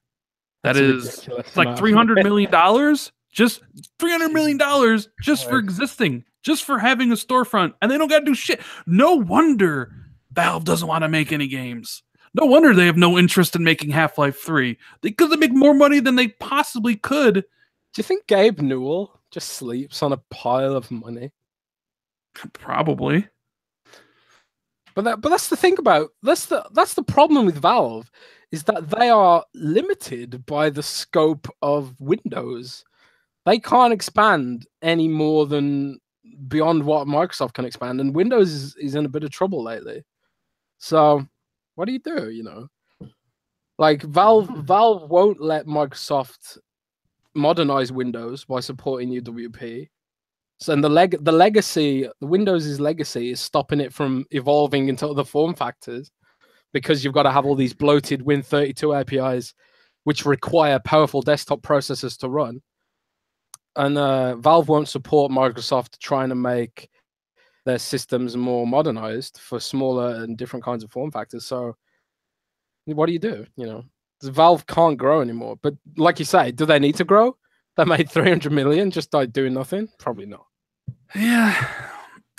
That that's a is ridiculous it's like amount of $300 million. Just Jesus $300 million just for Christ. existing, just for having a storefront, and they don't got to do shit. No wonder Valve doesn't want to make any games. No wonder they have no interest in making Half-Life 3 because they make more money than they possibly could. Do you think Gabe Newell just sleeps on a pile of money? Probably. But that's the thing about that's the problem with Valve is that they are limited by the scope of Windows. They can't expand any more than beyond what Microsoft can expand, and Windows is in a bit of trouble lately. So, what do? You know, like Valve won't let Microsoft modernize Windows by supporting UWP. So, and the legacy, the Windows' legacy is stopping it from evolving into other form factors because you've got to have all these bloated Win32 APIs, which require powerful desktop processors to run. And Valve won't support Microsoft trying to make their systems more modernized for smaller and different kinds of form factors. So, what do? You know, Valve can't grow anymore. But like you say, do they need to grow? They made 300 million just by doing nothing? Probably not. Yeah.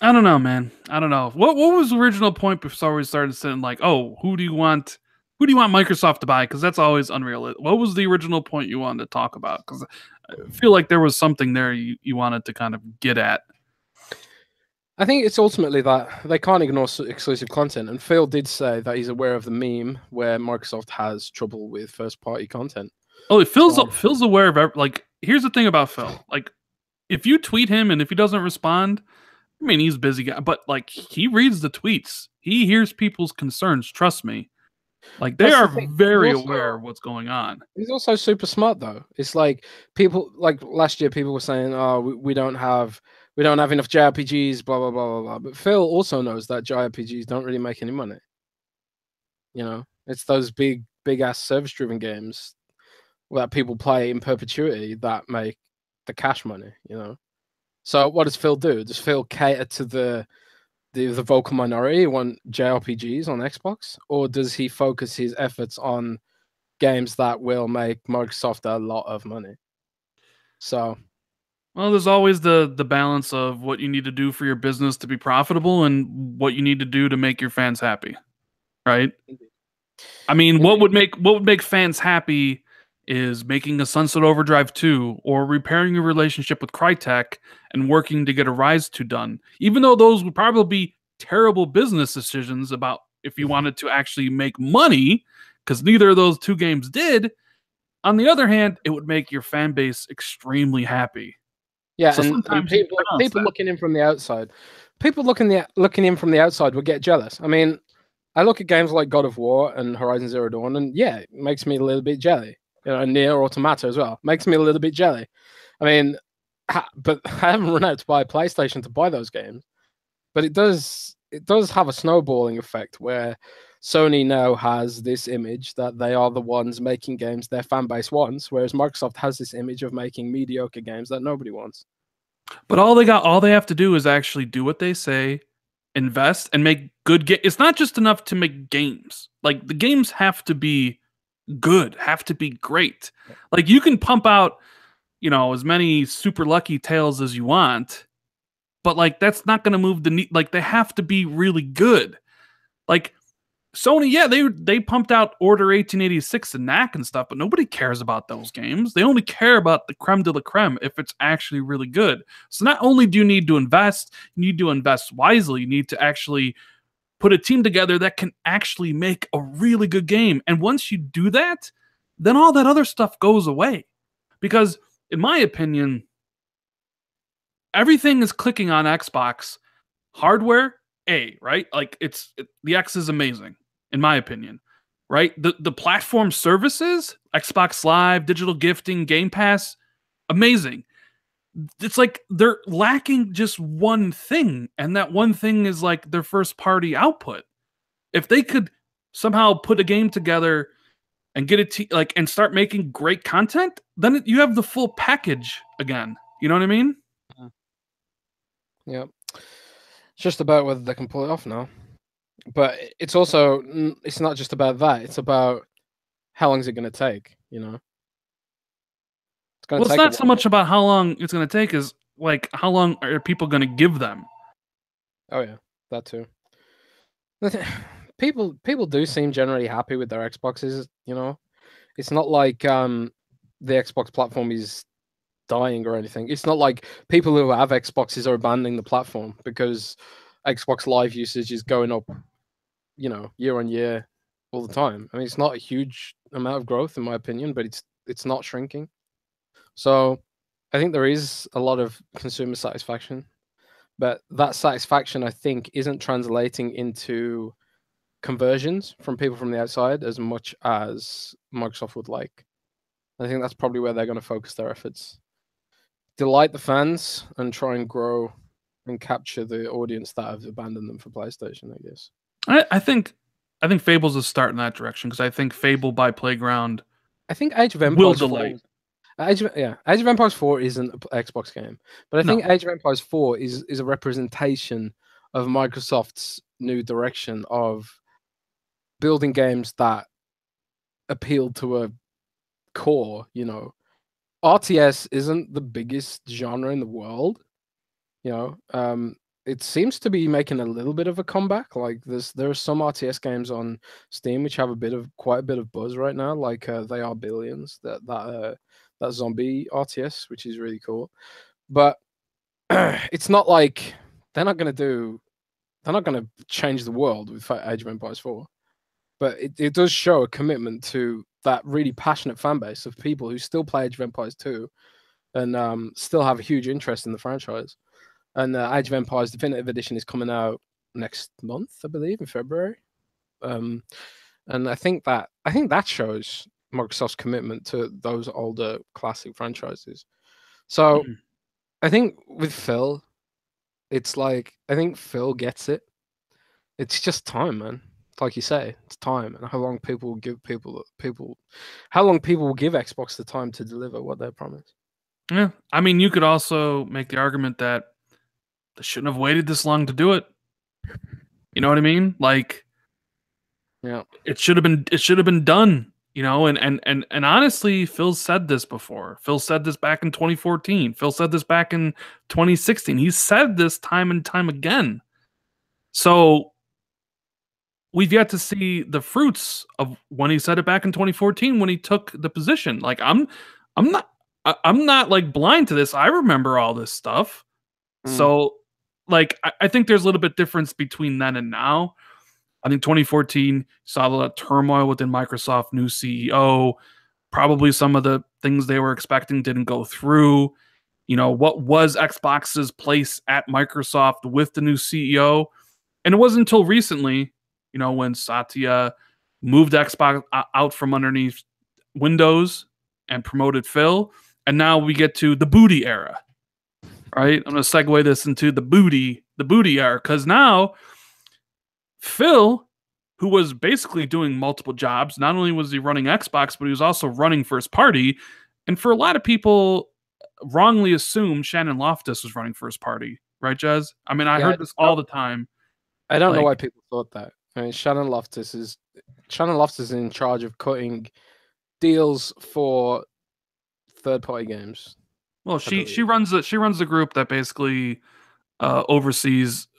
I don't know, man. I don't know. What was the original point before we started saying like, oh, who do you want Microsoft to buy? Because that's always unreal. What was the original point you wanted to talk about? Because I feel like there was something there you wanted to kind of get at. I think it's ultimately that they can't ignore exclusive content. And Phil did say that he's aware of the meme where Microsoft has trouble with first party content. Oh, it So, Phil's aware of like. Here's the thing about Phil. Like, if you tweet him and if he doesn't respond, I mean, he's a busy guy, but like he reads the tweets. He hears people's concerns. Trust me. Like they that's are the thing. very aware of what's going on. He's also super smart though. It's like people like last year people were saying, "Oh, we don't have enough JRPGs, blah blah blah blah blah." But Phil also knows that JRPGs don't really make any money. You know, it's those big ass service driven games that people play in perpetuity that make the cash money. You know. So what does Phil do? Does Phil cater to the vocal minority who want JRPGs on Xbox, or does he focus his efforts on games that will make Microsoft a lot of money? So, Well, there's always the balance of what you need to do for your business to be profitable and what you need to do to make your fans happy, right? I mean, indeed. what would make fans happy is making a Sunset Overdrive 2 or repairing your relationship with Crytek and working to get a Rise 2 done. Even though those would probably be terrible business decisions about if you wanted to actually make money, because neither of those two games did. On the other hand, it would make your fan base extremely happy. Yeah, So and sometimes you balance people that. looking in from the outside, looking in from the outside would get jealous. I mean, I look at games like God of War and Horizon Zero Dawn, and yeah, it makes me a little bit jelly. You know, and Nier Automata as well makes me a little bit jelly. I mean, but I haven't run out to buy a PlayStation to buy those games. But it does have a snowballing effect where Sony now has this image that they are the ones making games their fan base wants, whereas Microsoft has this image of making mediocre games that nobody wants. But all they have to do is actually do what they say, invest, and make good games. It's not just enough to make games. Like the games have to be good, have to be great. Like you can pump out, as many super lucky tales as you want, but like that's not going to move the like they have to be really good. Like Sony, yeah, they pumped out Order 1886 and Knack and stuff, but nobody cares about those games. They only care about the creme de la creme if it's actually really good. So not only do you need to invest, you need to invest wisely. You need to actually put a team together that can actually make a really good game. And once you do that, then all that other stuff goes away. Because in my opinion, everything is clicking on Xbox hardware, right? Like the X is amazing in my opinion. right? The platform services, Xbox Live, digital gifting, Game Pass, amazing. It's like they're lacking just one thing, and that one thing is like their first party output. If they could somehow put a game together and get it to like and start making great content, then you have the full package again. You know what I mean? Yeah. It's just about whether they can pull it off now. But it's also, it's not just about that. It's about how long is it going to take, you know? It's going Well, to it's take a not so while. much about how long it's going to take, is like how long are people going to give them? Oh, yeah, that too. People do seem generally happy with their Xboxes, you know? It's not like the Xbox platform is dying or anything. It's not like people who have Xboxes are abandoning the platform because Xbox Live usage is going up, you know, year on year all the time. I mean, it's not a huge amount of growth in my opinion, but it's not shrinking. So I think there is a lot of consumer satisfaction, but that satisfaction I think isn't translating into conversions from people from the outside as much as Microsoft would like. I think that's probably where they're going to focus their efforts. Delight the fans and try and grow and capture the audience that have abandoned them for PlayStation, I guess. I think Fable's a start in that direction because I think Fable by Playground I think Age of will Empires 4 delight. Age of Empires 4 isn't an Xbox game, but I No, think Age of Empires 4 is a representation of Microsoft's new direction of building games that appeal to a core, you know. RTS isn't the biggest genre in the world, you know. It seems to be making a little bit of a comeback. Like there are some RTS games on Steam which have quite a bit of buzz right now, like They Are Billions, that zombie RTS, which is really cool. But it's not like they're not going to change the world with Age of Empires 4. But it does show a commitment to that really passionate fan base of people who still play Age of Empires 2 and still have a huge interest in the franchise. And Age of Empires Definitive Edition is coming out next month, I believe, in February. And I think that shows Microsoft's commitment to those older classic franchises. So I think with Phil, it's like I think Phil gets it. It's just time, man. Like you say, it's time, and how long people will give how long people will give Xbox the time to deliver what they promise. yeah. I mean, you could also make the argument that they shouldn't have waited this long to do it. You know what I mean? Like, Yeah, it should have been done. You know, and honestly, Phil said this before. Phil said this back in 2014. Phil said this back in 2016. He said this time and time again. So we've yet to see the fruits of when he said it back in 2014 when he took the position. Like I'm not I'm not like blind to this. I remember all this stuff. So like I think there's a little bit difference between then and now. I think 2014 saw a lot of turmoil within Microsoft, new CEO. Probably some of the things they were expecting didn't go through. You know, what was Xbox's place at Microsoft with the new CEO? And it wasn't until recently, you know, when Satya moved Xbox out from underneath Windows and promoted Phil. And now we get to the booty era, right? I'm going to segue this into the booty era because now Phil, who was basically doing multiple jobs, not only was he running Xbox, but he was also running first party. And for a lot of people, wrongly assumed Shannon Loftus was running first party, right, Jez? I mean, I heard this all the time. I don't know Like, why people thought that. I mean, Shannon Loftus is in charge of cutting deals for third-party games. well, she runs the group that basically oversees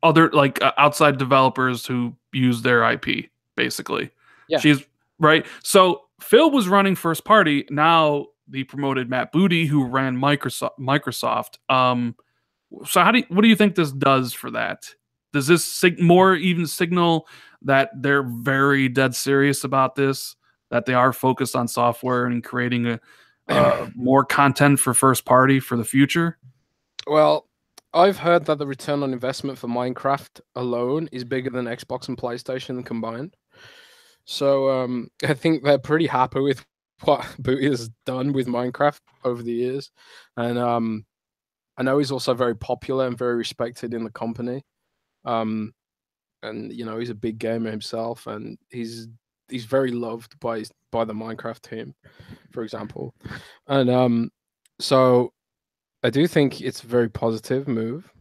other like outside developers who use their IP. Basically, Yeah. she's right. So Phil was running first party. Now they promoted Matt Booty, who ran Microsoft. So what do you think this does for that? Does this more even signal that they're very dead serious about this? That they are focused on software and creating more content for first party for the future? Well, I've heard that the return on investment for Minecraft alone is bigger than Xbox and PlayStation combined. So I think they're pretty happy with what Booty has done with Minecraft over the years, and I know he's also very popular and very respected in the company. Um, and he's a big gamer himself, and he's very loved by the Minecraft team, for example. And so I do think it's a very positive move,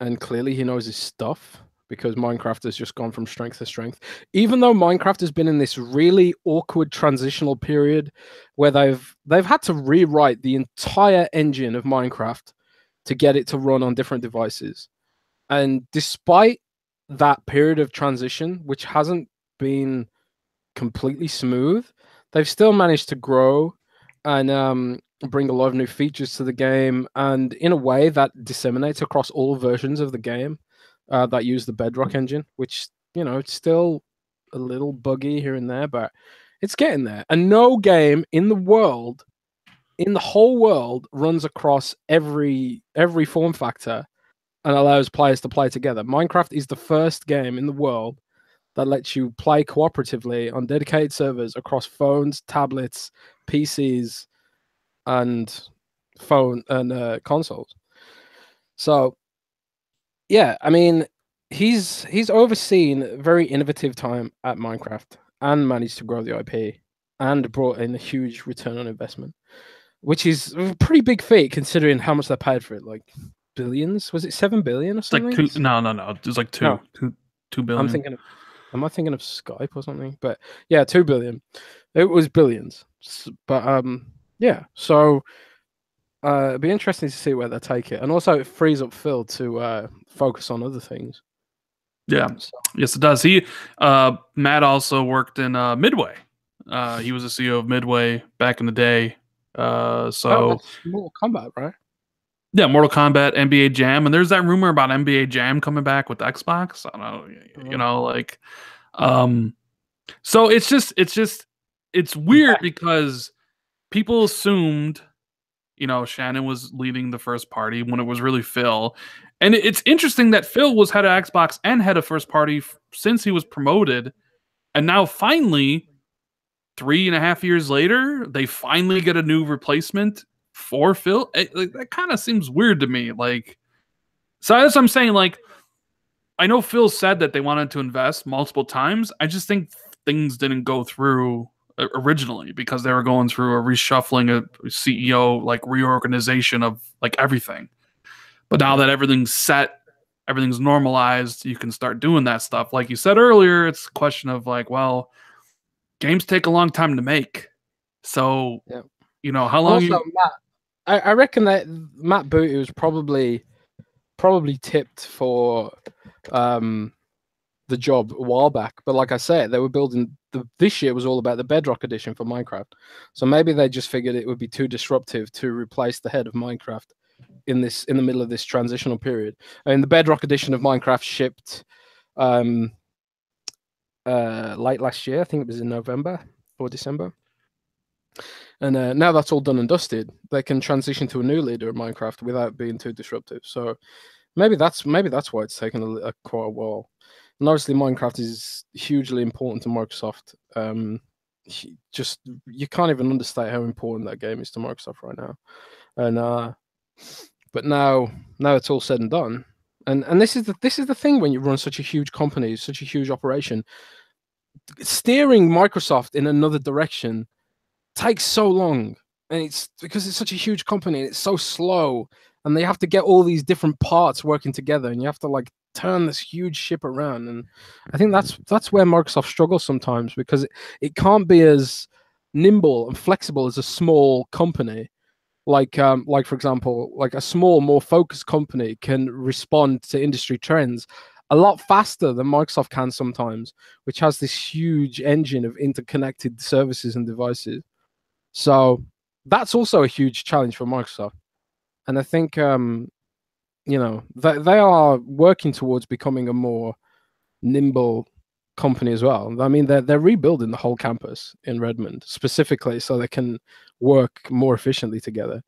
and clearly he knows his stuff because Minecraft has just gone from strength to strength. Even though Minecraft has been in this really awkward transitional period where they've had to rewrite the entire engine of Minecraft to get it to run on different devices. And despite that period of transition, which hasn't been completely smooth, they've still managed to grow and bring a lot of new features to the game, and in a way that disseminates across all versions of the game that use the Bedrock engine, which it's still a little buggy here and there, but it's getting there. And no game in the world, in the whole world, runs across every form factor and allows players to play together. Minecraft is the first game in the world that lets you play cooperatively on dedicated servers across phones, tablets, PCs, and consoles. So, yeah, I mean, he's overseen a very innovative time at Minecraft and managed to grow the IP and brought in a huge return on investment, which is a pretty big feat considering how much they paid for it. Like billions? Was it 7 billion or It's like something? no. It was like No, 2 I'm billion. thinking of. Am I thinking of Skype or something? But yeah, 2 billion. It was billions. But yeah. So it'd be interesting to see where they take it, and also it frees up Phil to focus on other things. Yeah. So, Yes, it does. Matt also worked in Midway. He was the CEO of Midway back in the day. oh, So that's Mortal Kombat, right? yeah, Mortal Kombat, NBA Jam, and there's that rumor about NBA Jam coming back with Xbox. I don't know, like, um, so it's weird because people assumed, Shannon was leading the first party when it was really Phil. And it's interesting that Phil was head of Xbox and head of first party since he was promoted. And now finally, 3.5 years later, they finally get a new replacement for Phil. That kind of seems weird to me. Like, so that's what I'm saying. Like, I know Phil said that they wanted to invest multiple times. I just think things didn't go through originally because they were going through a reshuffling, a CEO like reorganization of like everything. But now that everything's set, everything's normalized, you can start doing that stuff. Like you said earlier, it's a question of like, well, games take a long time to make. So, Yeah. how long Also, you Matt, I reckon that Matt Booty was probably tipped for the job a while back. But like I said, they were building this year was all about the Bedrock edition for Minecraft. So maybe they just figured it would be too disruptive to replace the head of Minecraft in the middle of this transitional period. And the Bedrock edition of Minecraft shipped late last year. I think it was in November or December. And now that's all done and dusted, they can transition to a new leader of Minecraft without being too disruptive. So maybe that's why it's taken quite a while. And obviously, Minecraft is hugely important to Microsoft. Just you can't even understate how important that game is to Microsoft right now. And but now it's all said and done, and this is the thing when you run such a huge company, such a huge operation, steering Microsoft in another direction takes so long, and it's because it's such a huge company and it's so slow, and they have to get all these different parts working together, and you have to like turn this huge ship around. And I think that's where Microsoft struggles sometimes, because it can't be as nimble and flexible as a small company. Like for example, like a small, more focused company can respond to industry trends a lot faster than Microsoft can sometimes, which has this huge engine of interconnected services and devices. So that's also a huge challenge for Microsoft. And I think they are working towards becoming a more nimble company as well. I mean, they're rebuilding the whole campus in Redmond specifically so they can work more efficiently together.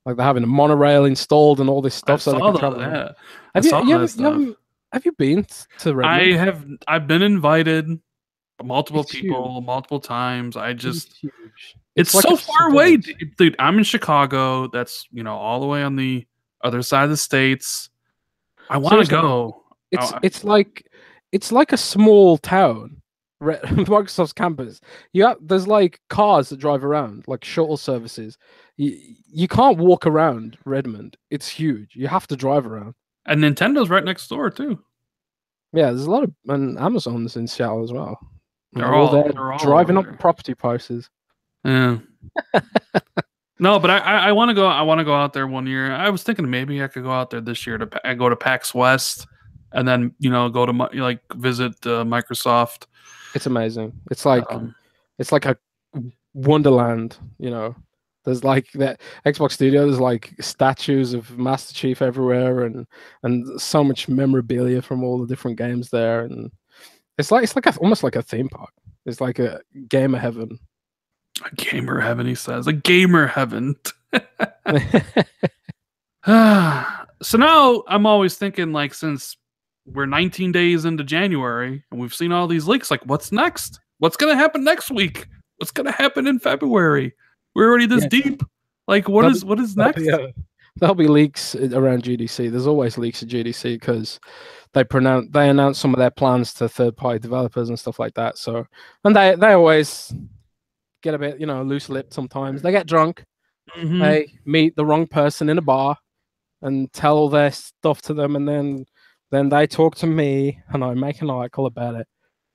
Like they're having a monorail installed and all this I stuff so they saw can that. travel around. Yeah. I Have you saw you that haven't, you stuff. haven't have you been to Redmond? I've been invited. multiple It's people, huge. multiple times. It's huge. It's It's like a so far away, suburb. dude. I'm in Chicago. That's all the way on the other side of the states. I want to Seriously, go. it's Oh, it's like it's like a small town. Microsoft's campus. There's like cars that drive around, like shuttle services. You can't walk around Redmond. It's huge. You have to drive around. and Nintendo's right next door too. Yeah, there's a lot of and Amazon's in Seattle as well. And They're they're all all there they're all over driving up the there. property prices. Yeah. No, but I want to go. I want to go out there one year. I was thinking maybe I could go out there this year to go to PAX West, and then go to like visit Microsoft. It's amazing. Um, It's like a wonderland, There's like that Xbox Studio. There's like statues of Master Chief everywhere, and so much memorabilia from all the different games there, and it's like almost like a theme park. It's like a gamer heaven. a gamer heaven, he says. A gamer heaven. So now I'm always thinking, like, since we're 19 days into January and we've seen all these leaks, like, what's next? What's gonna happen next week? What's gonna happen in February? We're already this Yeah, deep. Like, what there'll is be, what is there'll next? be, there'll be leaks around GDC. There's always leaks at GDC because they announce some of their plans to third-party developers and stuff like that. So, and they always get a bit loose-lipped sometimes. They get drunk. Mm-hmm. They meet the wrong person in a bar and tell all their stuff to them, and then they talk to me and I make an article about it.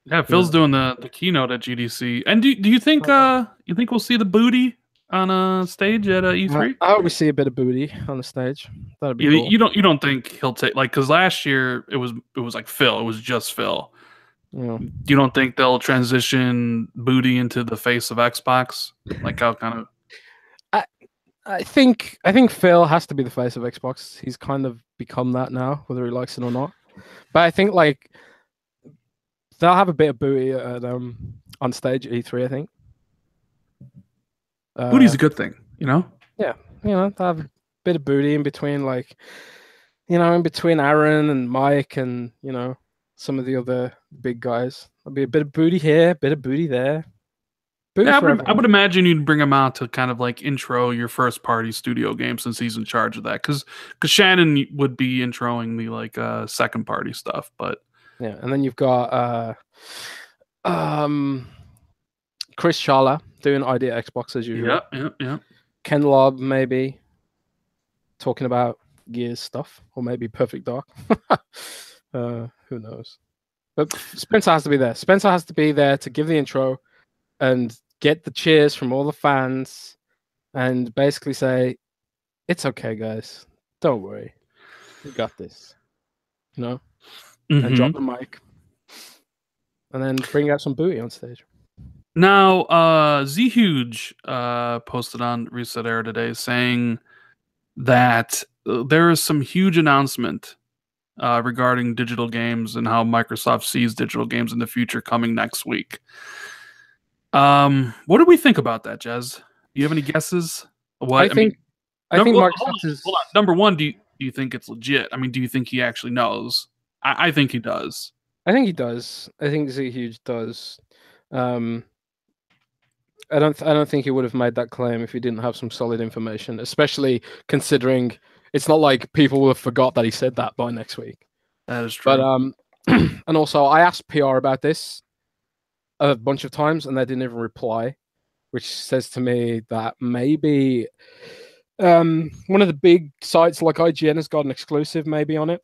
Yeah, Phil's doing the keynote at GDC. And do you think we'll see the booty on a stage at E3? I hope we see a bit of booty on the stage. That'd be You, cool. you don't think he'll take, like, because last year it was like Phil, it was just Phil. Yeah. You don't think they'll transition booty into the face of Xbox? Like how kind of I think Phil has to be the face of Xbox. He's kind of become that now, whether he likes it or not. But I think like they'll have a bit of booty at, on stage at E3. I think booty's a good thing, you know. Yeah, they'll have a bit of booty in between, like in between Aaron and Mike and some of the other big guys. There'll be a bit of booty here, a bit of booty there. Booty Yeah, for I would imagine you'd bring him out to kind of like intro your first party studio game, since he's in charge of that. Because Shannon would be introing the like second party stuff, but yeah, and then you've got Chris Schala doing ID at Xbox as usual. Yeah. Ken Lobb maybe talking about Gears stuff, or maybe Perfect Dark. Who knows? But Spencer has to be there. Spencer has to be there to give the intro and get the cheers from all the fans and basically say, "It's okay, guys. Don't worry. We got this." And drop the mic. And then bring out some booty on stage. Now, Z Huge posted on Reset Era today saying that there is some huge announcement regarding digital games and how Microsoft sees digital games in the future coming next week. What do we think about that, Jez? Do you have any guesses? I think Microsoft is. Hold on. Number one, do you think it's legit? I mean, do you think he actually knows? I think he does. I think he does. I think Z Huge does. I don't think he would have made that claim if he didn't have some solid information, especially considering it's not like people will have forgot that he said that by next week. That is true. But and also I asked PR about this a bunch of times and they didn't even reply, which says to me that maybe one of the big sites like IGN has got an exclusive maybe on it.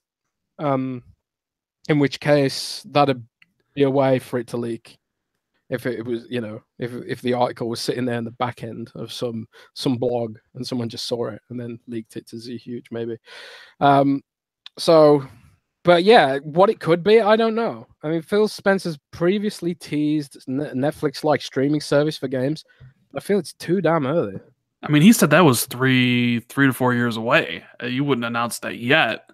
In which case that'd be a way for it to leak. If it was, if the article was sitting there in the back end of some blog and someone just saw it and then leaked it to Z Huge, maybe. But yeah, what it could be, I don't know. I mean, Phil Spencer's previously teased Netflix-like streaming service for games. I feel it's too damn early. I mean, he said that was 3 to 4 years away. You wouldn't announce that yet.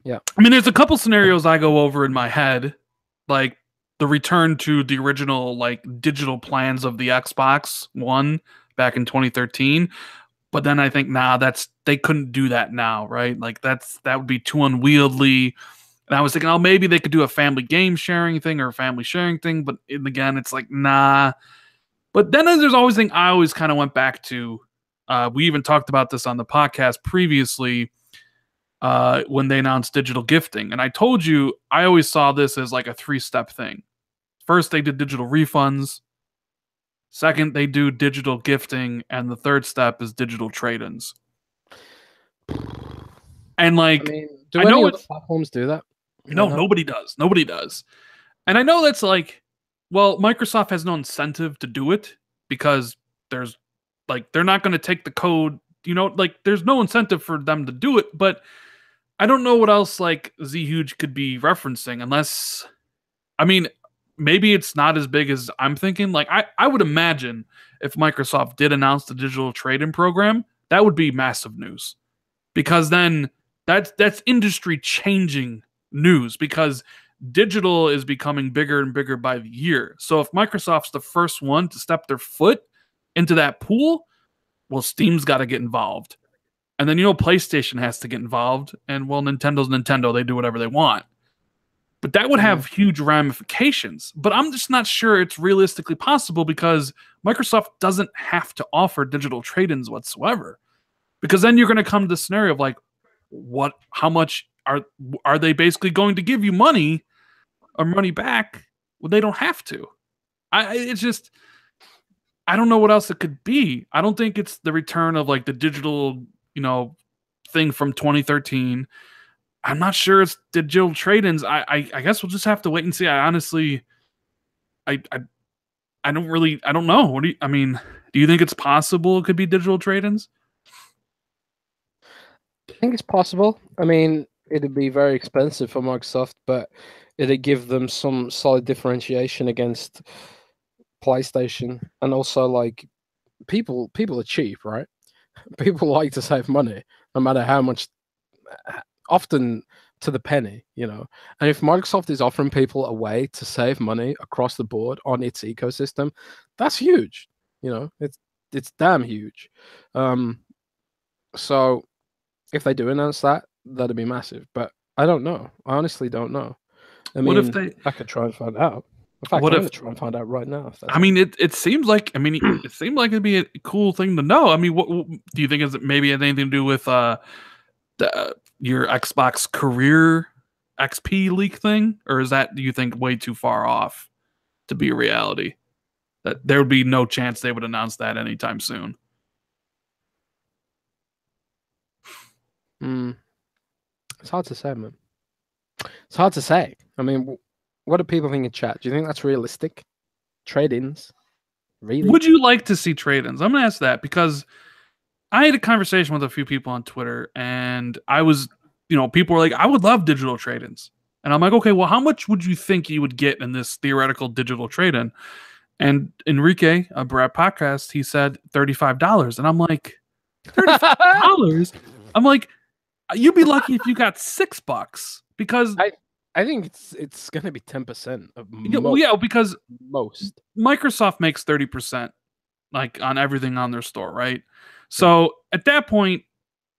Yeah. I mean, there's a couple scenarios I go over in my head, like the return to the original like digital plans of the Xbox One back in 2013. But then I think, they couldn't do that now, right? Like that would be too unwieldy. And I was thinking, oh, maybe they could do a family game sharing thing or a family sharing thing. But again, it's like, nah. But then there's always thing I always kind of went back to. We even talked about this on the podcast previously when they announced digital gifting. And I told you, I always saw this as like a 3-step thing. First, they did digital refunds. Second, they do digital gifting. And the third step is digital trade-ins. And like, I mean, do I any know other platforms do that? No, nobody does. Nobody does. And I know that's like, well, Microsoft has no incentive to do it because there's like, they're not going to take the code, like there's no incentive for them to do it. But I don't know what else like Z Huge could be referencing unless, I mean, maybe it's not as big as I'm thinking. Like, I would imagine if Microsoft did announce the digital trade-in program, that would be massive news because then that's industry changing news because digital is becoming bigger and bigger by the year. So if Microsoft's the first one to step their foot into that pool, well, Steam's got to get involved. And then, PlayStation has to get involved. And, well, Nintendo's Nintendo. They do whatever they want. But that would have huge ramifications. But I'm just not sure it's realistically possible because Microsoft doesn't have to offer digital trade-ins whatsoever. Because then you're going to come to the scenario of like, how much are they basically going to give you money or money back? Well, they don't have to. It's just, I don't know what else it could be. I don't think it's the return of like the digital, thing from 2013. I'm not sure it's digital trade-ins. I guess we'll just have to wait and see. I honestly, I don't know. What do you think it's possible it could be digital trade-ins? I think it's possible. I mean, it'd be very expensive for Microsoft, but it'd give them some solid differentiation against PlayStation. And also, like, people are cheap, right? People like to save money, no matter how much, often to the penny, And if Microsoft is offering people a way to save money across the board on its ecosystem, that's huge. It's damn huge. So if they do announce that, that'd be massive. But I don't know. I honestly don't know. What if I could try and find out. In fact, I'm going to try and find out right now. It seems like, it seemed like it'd be a cool thing to know. What do you think? Is it maybe anything to do with your Xbox career XP leak thing, or is that, do you think, way too far off to be a reality? That there would be no chance they would announce that anytime soon. It's hard to say, man. It's hard to say. What do people think in chat? Do you think that's realistic? Trade-ins? Really? Would you like to see trade-ins? I'm going to ask that because I had a conversation with a few people on Twitter, and I was, people were like, I would love digital trade-ins. And I'm like, okay, well, how much would you think you would get in this theoretical digital trade-in? And Enrique, Brad Podcast, he said $35. And I'm like, $35? I'm like, you'd be lucky if you got $6 because I think it's going to be 10% of because most Microsoft makes 30% like on everything on their store, right? So at that point,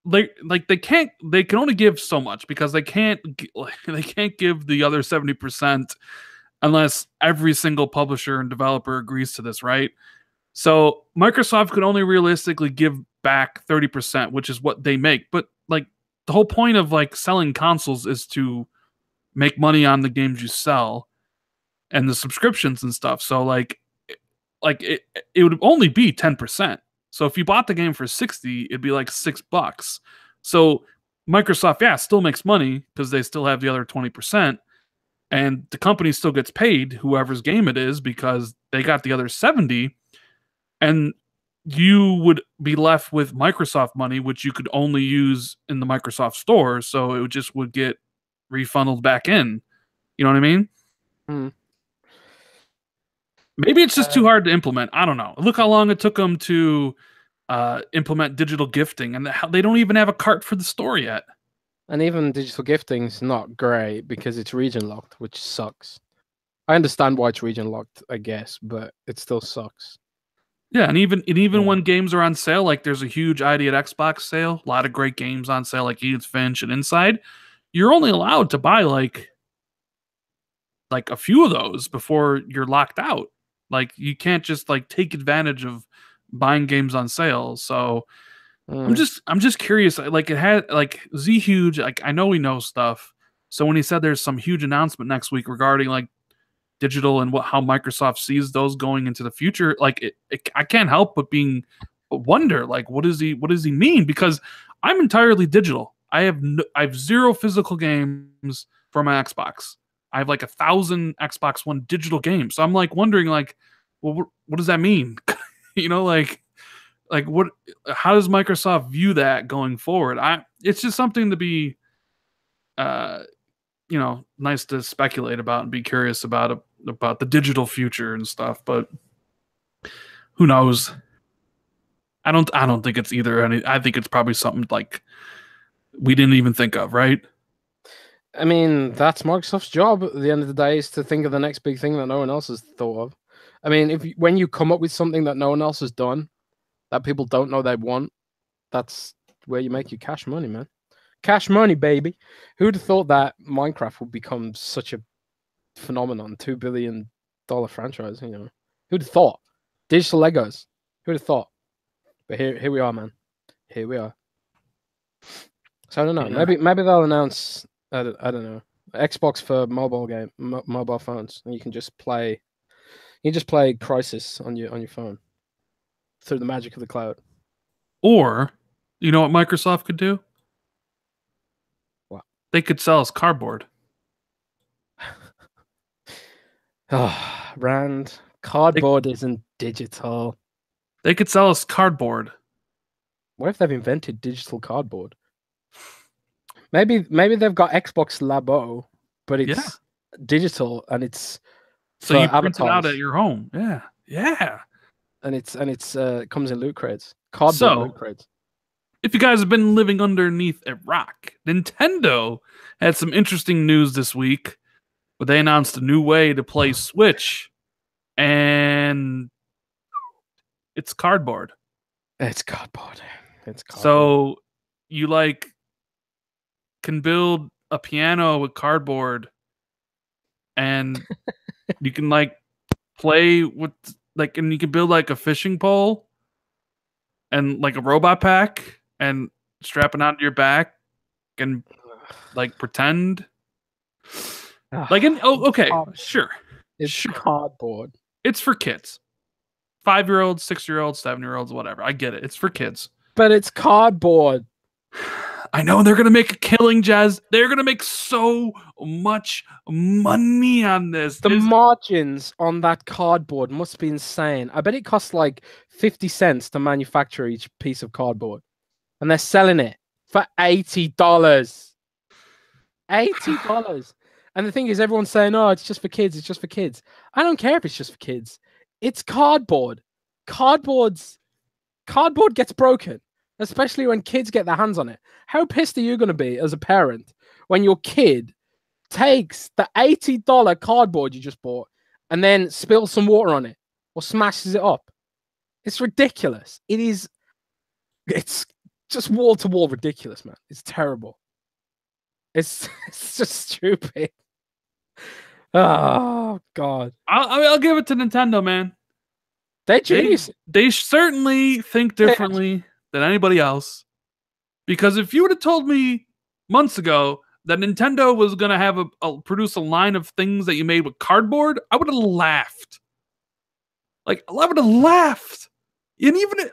they can only give so much because they can't give the other 70% unless every single publisher and developer agrees to this, right? So Microsoft could only realistically give back 30%, which is what they make. But like the whole point of like selling consoles is to make money on the games you sell and the subscriptions and stuff. So it would only be 10%. So if you bought the game for $60, it'd be like $6. So Microsoft, still makes money because they still have the other 20%. And the company still gets paid, whoever's game it is, because they got the other 70. And you would be left with Microsoft money, which you could only use in the Microsoft store. So it would get refunded back in. You know what I mean? Maybe it's just too hard to implement. I don't know. Look how long it took them to implement digital gifting, and they don't even have a cart for the store yet. And even digital gifting is not great because it's region locked, which sucks. I understand why it's region locked, I guess, but it still sucks. Yeah, and even when games are on sale, like there's a huge ID at Xbox sale, a lot of great games on sale, like Edith Finch and Inside. you're only allowed to buy like a few of those before you're locked out. Like you can't just like take advantage of buying games on sale. So I'm just curious. Like it had like Z Huge. Like I know we know stuff. So when he said there's some huge announcement next week regarding like digital and how Microsoft sees those going into the future, like I can't help but wonder like what does he mean? Because I'm entirely digital. I have 0 physical games for my Xbox. I have like 1,000 Xbox One digital games. So I'm like wondering like, well, what does that mean? You know, like what? How does Microsoft view that going forward? It's just something to be, nice to speculate about and be curious about the digital future and stuff. But who knows? I don't think it's either. I think it's probably something like we didn't even think of, right? I mean, that's Microsoft's job at the end of the day, is to think of the next big thing that no one else has thought of. I mean, when you come up with something that no one else has done, that people don't know they want, that's where you make your cash money, man. Cash money, baby. Who'd have thought that Minecraft would become such a phenomenon, $2 billion franchise? You know, who'd have thought? Digital Legos. Who'd have thought? But here we are, man. Here we are. So I don't know. Yeah. Maybe they'll announce. I don't know. Xbox for mobile phones, and you can just play. You just play Crisis on your phone through the magic of the cloud. Or, you know what Microsoft could do? What? They could sell us cardboard. Oh, Rand, cardboard isn't digital. They could sell us cardboard. What if they've invented digital cardboard? Maybe they've got Xbox Labo, but it's digital and it's so you print it out at your home. Yeah. And it comes in loot crates, cardboard loot crates. If you guys have been living underneath a rock, Nintendo had some interesting news this week, where they announced a new way to play Switch, and it's cardboard. It's cardboard. So you can build a piano with cardboard, and you can play with and you can build a fishing pole and a robot pack and strap it onto your back and pretend okay, sure. It's cardboard. It's for kids. 5-year-olds, 6-year-olds, 7-year-olds, whatever. I get it. It's for kids. But it's cardboard. I know they're going to make a killing, Jazz. They're going to make so much money on this. The margins on that cardboard must be insane. I bet it costs 50 cents to manufacture each piece of cardboard. And they're selling it for $80. $80. And the thing is, everyone's saying, oh, it's just for kids. It's just for kids. I don't care if it's just for kids. It's cardboard. Cardboard gets broken, especially when kids get their hands on it. How pissed are you going to be as a parent when your kid takes the $80 cardboard you just bought and then spills some water on it or smashes it up? It's ridiculous. It's just wall-to-wall ridiculous, man. It's terrible. It's just stupid. Oh, God. I'll give it to Nintendo, man. They're genius. They certainly think differently than anybody else. Because if you would have told me months ago that Nintendo was going to have produce a line of things that you made with cardboard, I would have laughed. I would have laughed. And even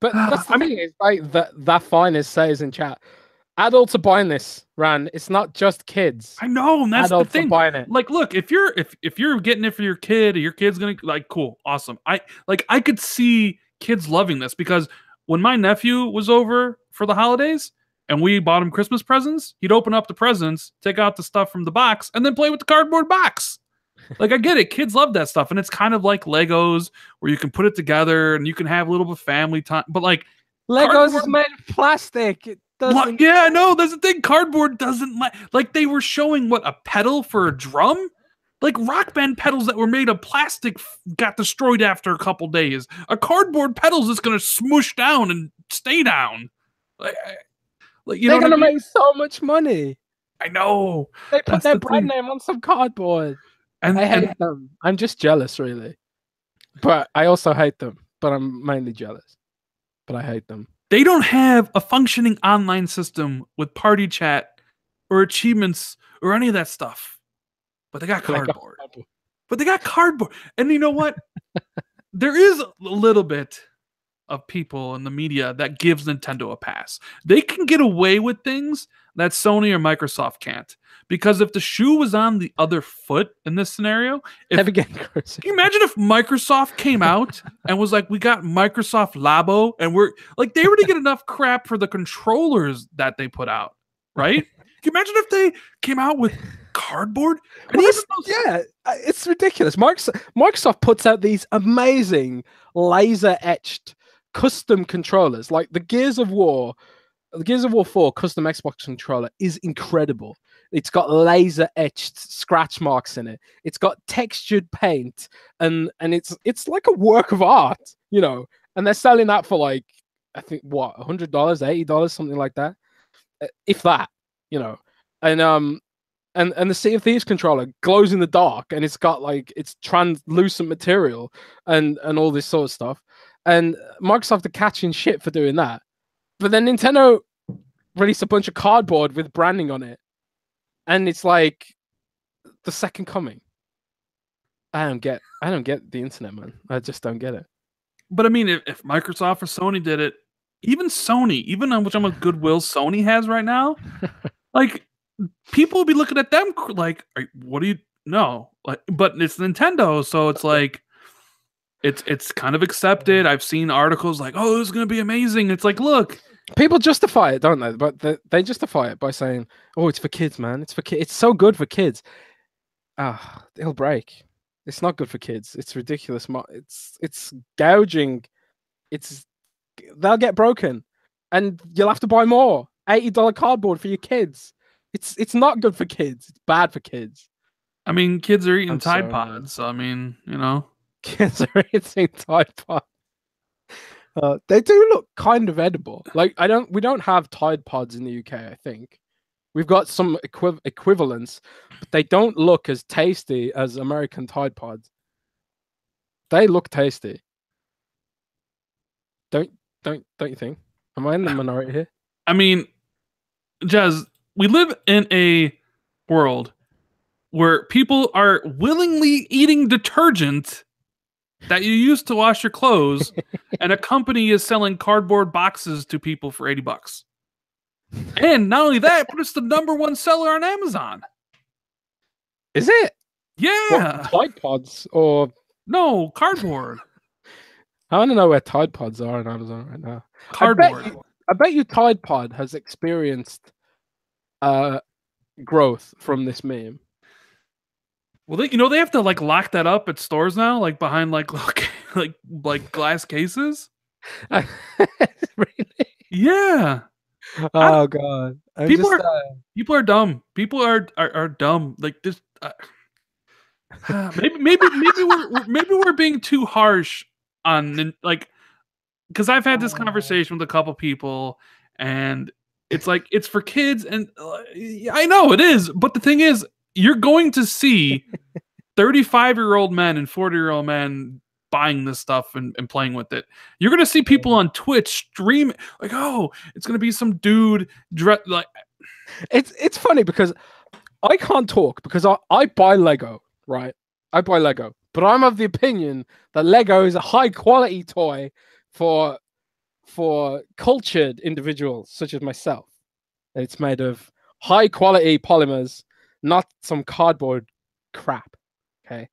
but that's the thing is, that finest says in chat, adults are buying this, Ran. It's not just kids. I know, and that's adults the thing. Are buying it. Look, if you're getting it for your kid, or your kid's gonna cool, awesome. I could see kids loving this, because when my nephew was over for the holidays and we bought him Christmas presents, he'd open up the presents, take out the stuff from the box, and then play with the cardboard box. I get it. Kids love that stuff, and it's kind of like Legos, where you can put it together and you can have a little bit of family time. But Legos is made of plastic. It doesn't. Yeah, no, that's the thing. Cardboard doesn't they were showing a pedal for a drum. Rock band pedals that were made of plastic got destroyed after a couple days. A cardboard pedal's just gonna smoosh down and stay down. Like, you know They're what I gonna mean? make so much money. I know. They put That's their the brand thing. name on some cardboard. I And hate them. I'm just jealous, really. But I also hate them. But I'm mainly jealous. But I hate them. they don't have a functioning online system with party chat or achievements or any of that stuff. But they got They got cardboard. But they got cardboard. And you know what? There is a little bit of people in the media that gives Nintendo a pass. They can get away with things that Sony or Microsoft can't. Because if the shoe was on the other foot in this scenario, if Never get can you imagine if Microsoft came out and was like, we got Microsoft Labo and we're like, they already get enough crap for the controllers that they put out, right? Can you imagine if they came out with cardboard? And even those, yeah, it's ridiculous. Microsoft puts out these amazing laser etched custom controllers, like the Gears of War 4 custom Xbox controller is incredible. It's got laser etched scratch marks in it. It's got textured paint, and it's like a work of art, you know. And they're selling that for like, I think what, $100, $80, something like that, if that, you know. And the Sea of Thieves controller glows in the dark, and it's got like it's translucent material and all this sort of stuff. And Microsoft are catching shit for doing that. But then Nintendo released a bunch of cardboard with branding on it, and it's like the second coming. I don't get the internet, man. I just don't get it. but I mean, if Microsoft or Sony did it, even Sony, even on which I'm a goodwill Sony has right now, like people will be looking at them like, what do you know? Like, but it's Nintendo, so it's like it's kind of accepted. I've seen articles like, "Oh, this is gonna be amazing." It's like, look, People justify it, don't they? But they justify it by saying, "Oh, it's for kids, man. It's for kids. It's so good for kids." Ah, it'll break. It's not good for kids. It's ridiculous. It's gouging. It's they'll get broken, and you'll have to buy more $80 cardboard for your kids. It's not good for kids. It's bad for kids. I mean, kids are eating I'm Tide sorry, man. Pods, so I mean, you know, Kids are eating Tide Pods. They do look kind of edible. Like we don't have Tide Pods in the UK. I think we've got some equivalents, but they don't look as tasty as American Tide Pods. They look tasty. Don't don't you think? Am I in the minority here? I mean, Jazz, we live in a world where people are willingly eating detergent that you use to wash your clothes, and a company is selling cardboard boxes to people for $80. And not only that, but it's the #1 seller on Amazon. Is it? Yeah. What, Tide Pods or No, cardboard. I want to know where Tide Pods are on Amazon right now. Cardboard. I bet you Tide Pod has experienced growth from this meme. Well, they have to like lock that up at stores now, like behind like like glass cases. Really? Yeah. Oh god. People are dumb. People are dumb. Like this. Maybe we're being too harsh on like, because I've had this conversation with a couple people, and it's like it's for kids, and I know it is, but the thing is, you're going to see 35-year-old men and 40-year-old men buying this stuff and playing with it. You're going to see people on Twitch stream like, oh, it's going to be some dude like. It's funny because I can't talk because I buy Lego, right? I buy Lego, but I'm of the opinion that Lego is a high quality toy for cultured individuals such as myself. It's made of high quality polymers, not some cardboard crap. Okay,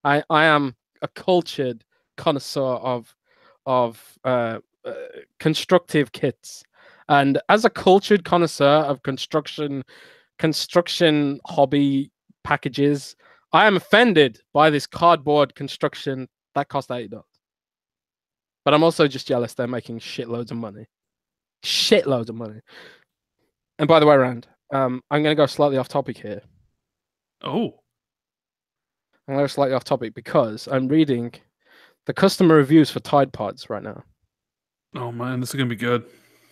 I am a cultured connoisseur of constructive kits, and as a cultured connoisseur of construction hobby packages, I am offended by this cardboard construction that cost $80. But I'm also just jealous they're making shitloads of money. Shitloads of money. And by the way, Rand, I'm going to go slightly off topic here. Oh. I'm going to go slightly off topic because I'm reading the customer reviews for Tide Pods right now. Oh man, this is going to be good.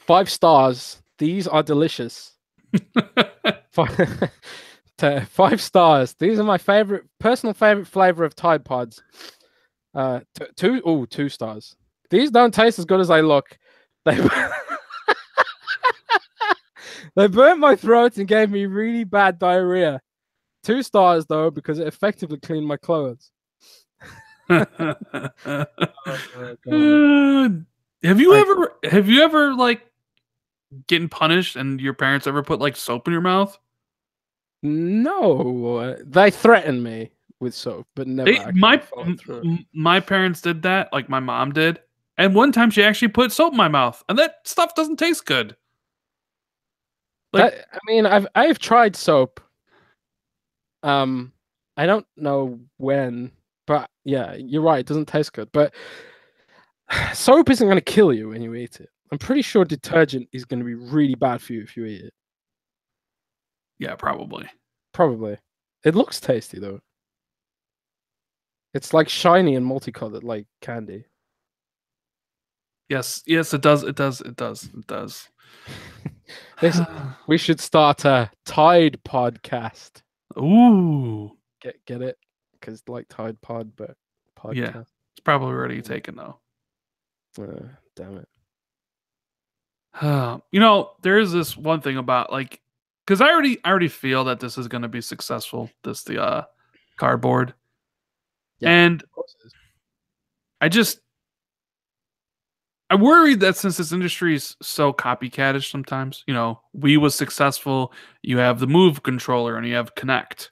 5 stars These are delicious. 5 stars. These are my personal favorite flavor of Tide Pods. 2 stars. These don't taste as good as they look. They they burnt my throat and gave me really bad diarrhea. 2 stars though, because it effectively cleaned my clothes. Have you ever like getting punished and your parents ever put like soap in your mouth? No, they threatened me with soap, but never actually followed through. My parents did that, like my mom did. And one time she actually put soap in my mouth, and that stuff doesn't taste good. Like, I mean, I've tried soap. I don't know when, but yeah, you're right. It doesn't taste good, but soap isn't going to kill you when you eat it. I'm pretty sure detergent is going to be really bad for you if you eat it. Yeah, probably. Probably. It looks tasty though. It's like shiny and multicolored, like candy. Yes, it does. It does. We should start a Tide podcast. Ooh. Get it? Because like Tide Pod, but podcast. Yeah, it's probably already taken though. Damn it. You know, there is this one thing about like, because I already feel that this is going to be successful. The cardboard, Yeah, and of course it is. I worry that since this industry is so copycatish sometimes, you know, Wii was successful. You have the Move controller and you have Kinect.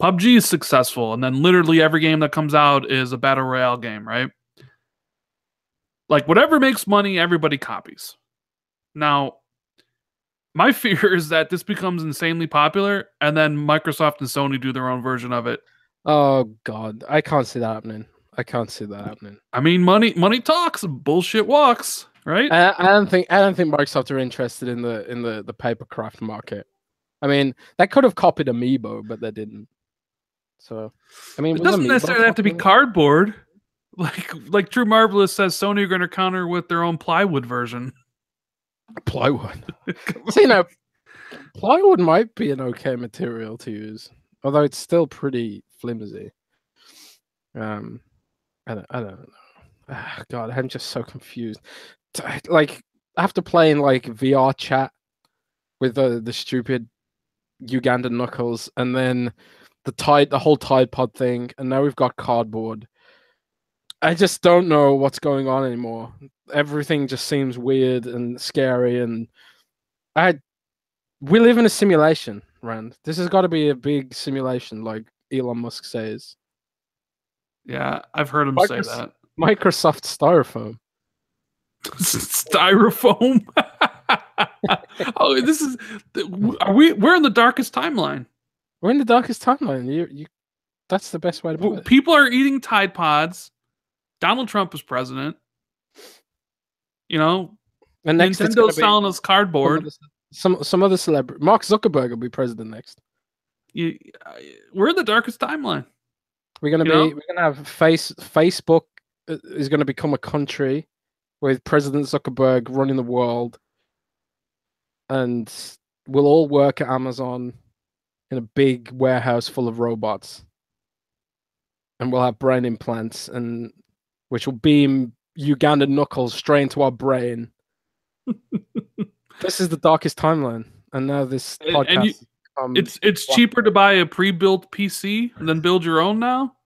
PUBG is successful, and then literally every game that comes out is a battle royale game, right? Like whatever makes money, everybody copies. Now, my fear is that this becomes insanely popular, and then Microsoft and Sony do their own version of it. Oh God, I can't see that happening. I mean, money talks, bullshit walks, right? I don't think Microsoft are interested in the papercraft market. I mean, they could have copied Amiibo, but they didn't. So, I mean, it doesn't necessarily have to be cardboard. Like True Marvelous says, Sony are going to counter with their own plywood version. Plywood. See, now, plywood might be an okay material to use, although it's still pretty flimsy. I don't know. God, I'm just so confused. Like, after playing like VR chat with the stupid Uganda Knuckles, and then the whole Tide Pod thing, and now we've got cardboard. I just don't know what's going on anymore. Everything just seems weird and scary, and we live in a simulation, Rand. This has got to be a big simulation, like Elon Musk says. Yeah, I've heard him say that. Microsoft Styrofoam. Styrofoam. Oh, we're in the darkest timeline. We're in the darkest timeline. That's the best way to put it. People are eating Tide Pods. Donald Trump is president. You know, and Nintendo's selling us cardboard. Some other celebrity. Mark Zuckerberg will be president next. We're in the darkest timeline. We're gonna have Facebook is gonna become a country with President Zuckerberg running the world, and we'll all work at Amazon in a big warehouse full of robots, and we'll have brain implants, and which will beam Ugandan Knuckles straight into our brain. This is the darkest timeline, and now this podcast. It's cheaper to buy a pre-built PC than build your own now.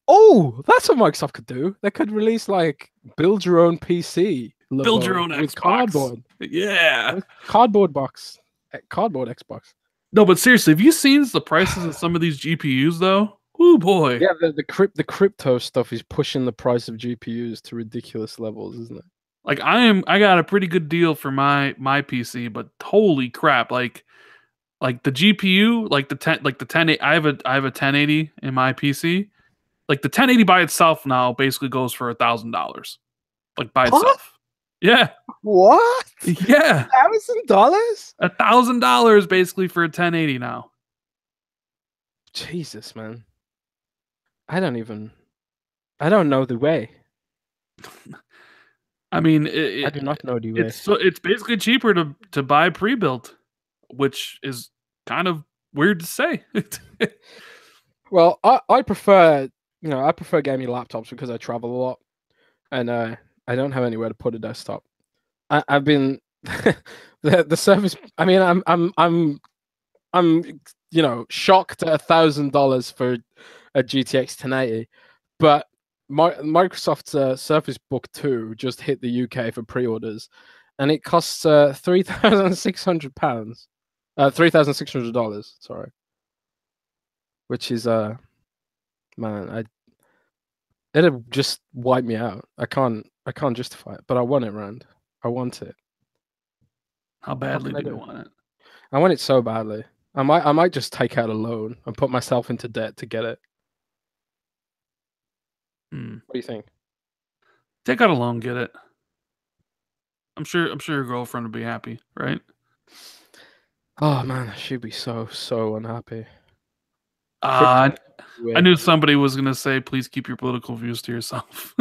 Oh, that's what Microsoft could do. They could release like build your own PC, build your own with Xbox. Cardboard. Yeah, with cardboard Xbox. No, but seriously, have you seen the prices of some of these GPUs though? Oh boy. Yeah, the crypto stuff is pushing the price of GPUs to ridiculous levels, isn't it? Like I got a pretty good deal for my PC, but holy crap, like the GPU, like the 10, I have a 1080 in my PC. Like the 1080 by itself now basically goes for $1,000. Like by itself. Yeah. What? Yeah. $1,000? $1,000 basically for a 1080 now. Jesus, man. I don't know the way. I mean, I do not know the way. it's basically cheaper to buy pre-built, which is kind of weird to say. Well, I prefer I prefer gaming laptops because I travel a lot and I don't have anywhere to put a desktop. I've been the service. I mean, I'm shocked at $1,000 for a GTX 1080, but Microsoft's Surface Book 2 just hit the UK for pre-orders, and it costs £3,600, $3,600. Sorry, which is man, it'd just wipe me out. I can't justify it, but I want it, Rand. I want it. How badly do you want it? I want it so badly. I might just take out a loan and put myself into debt to get it. What do you think? Take out a loan, get it. I'm sure your girlfriend would be happy, right? Oh man, she'd be so unhappy. I knew somebody was gonna say, "Please keep your political views to yourself."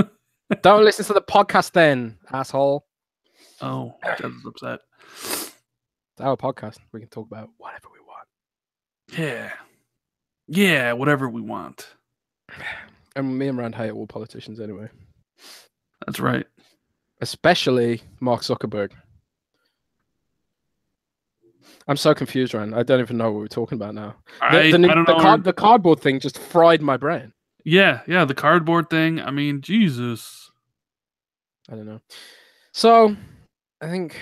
Don't listen to the podcast, then, asshole. Oh, Jez is upset. It's our podcast. We can talk about whatever we want. Yeah, whatever we want. And me and Rand hate all politicians anyway. That's right. Especially Mark Zuckerberg. I'm so confused, Rand. I don't even know what we're talking about now. The cardboard thing just fried my brain. Yeah, the cardboard thing. I mean, Jesus. I don't know. So, I think,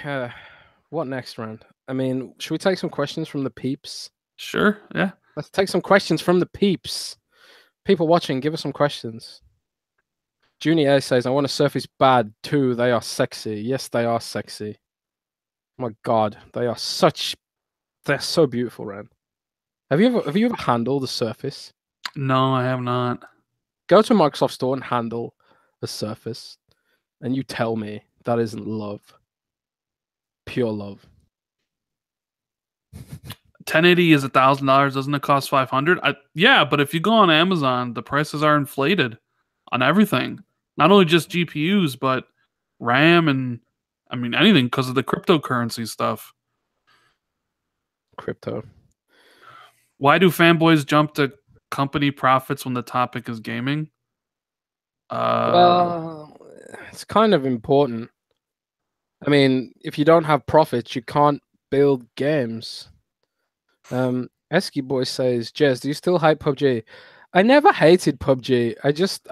what next, Rand? I mean, should we take some questions from the peeps? Sure, yeah. Let's take some questions from the peeps. People watching, give us some questions. Junior A says, I want a Surface Bad too. They are sexy. Yes, they are sexy. Oh my God, they're so beautiful, Rand. Have you ever handled the Surface? No, I have not. Go to a Microsoft store and handle the Surface, and you tell me that isn't love. Pure love. 1080 is $1,000. Doesn't it cost $500? Yeah, but if you go on Amazon, the prices are inflated on everything. Not only just GPUs, but RAM and I mean anything because of the cryptocurrency stuff. Crypto. Why do fanboys jump to company profits when the topic is gaming? Well, it's kind of important. I mean, if you don't have profits, you can't build games. Esky Boy says, Jez, do you still hate PUBG? I never hated PUBG.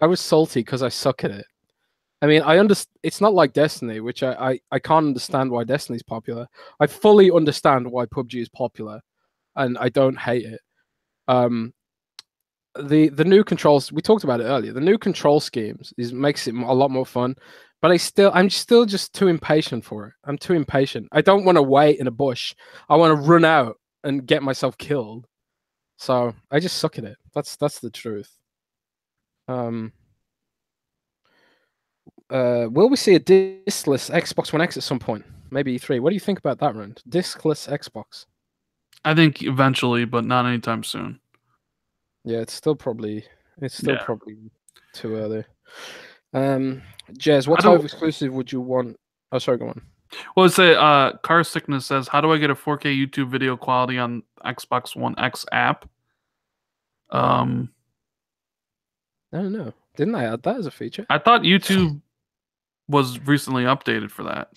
I was salty because I suck at it. I mean, it's not like Destiny, which I can't understand why Destiny's popular. I fully understand why PUBG is popular, and I don't hate it. The new controls, we talked about it earlier. The new control schemes makes it a lot more fun, but I'm still just too impatient for it. I'm too impatient. I don't want to wait in a bush. I want to run out and get myself killed. So I just suck at it. That's the truth. Will we see a diskless Xbox One X at some point? Maybe E3. What do you think about that, Rand? Diskless Xbox? I think eventually, but not anytime soon. Yeah, it's still probably too early. Jez, what type of exclusive would you want? Oh, sorry, go on. Well, it's Car Sickness says, how do I get a 4K YouTube video quality on Xbox One X app? I don't know. Didn't I add that as a feature? I thought YouTube was recently updated for that.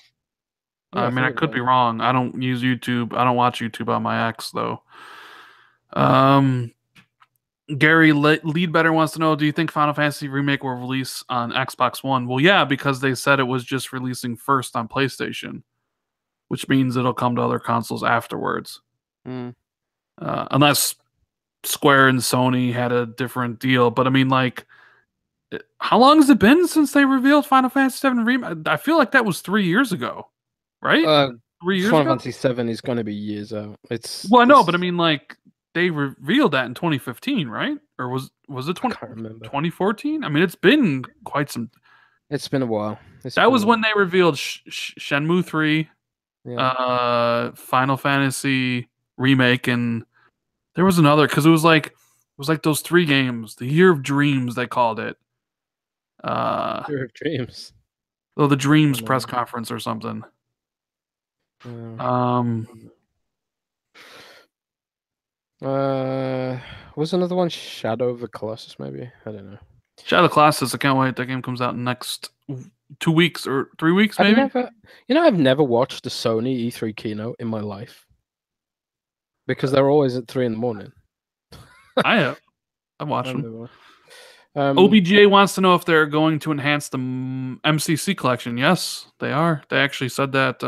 Yeah, I mean, I could be wrong. I don't use YouTube. I don't watch YouTube on my X, though. Gary Leadbetter wants to know, do you think Final Fantasy Remake will release on Xbox One? Well, yeah, because they said it was just releasing first on PlayStation, which means it'll come to other consoles afterwards. Unless Square and Sony had a different deal. But I mean, like, how long has it been since they revealed Final Fantasy VII Remake? I feel like that was 3 years ago, right? 3 years Final ago? Fantasy VII is going to be years out. Well, I know, but I mean, like, they revealed that in 2015, right? Or was it 2014? I mean, it's been quite some. It's been a while. That was when they revealed Shenmue 3, Final Fantasy Remake, and there was another because it was like those 3 games, the Year of Dreams they called it. Year of Dreams. Oh, the Dreams No. press conference or something. Uh, Um, was another one Shadow of the Colossus? Maybe I don't know. Shadow of the Colossus. I can't wait. That game comes out next 2 weeks or 3 weeks, I've maybe. never, I've never watched the Sony E3 keynote in my life because they're always at 3 in the morning. I have. I've watched I've them. never. OBGA wants to know if they're going to enhance the MCC collection. Yes, they are. They actually said that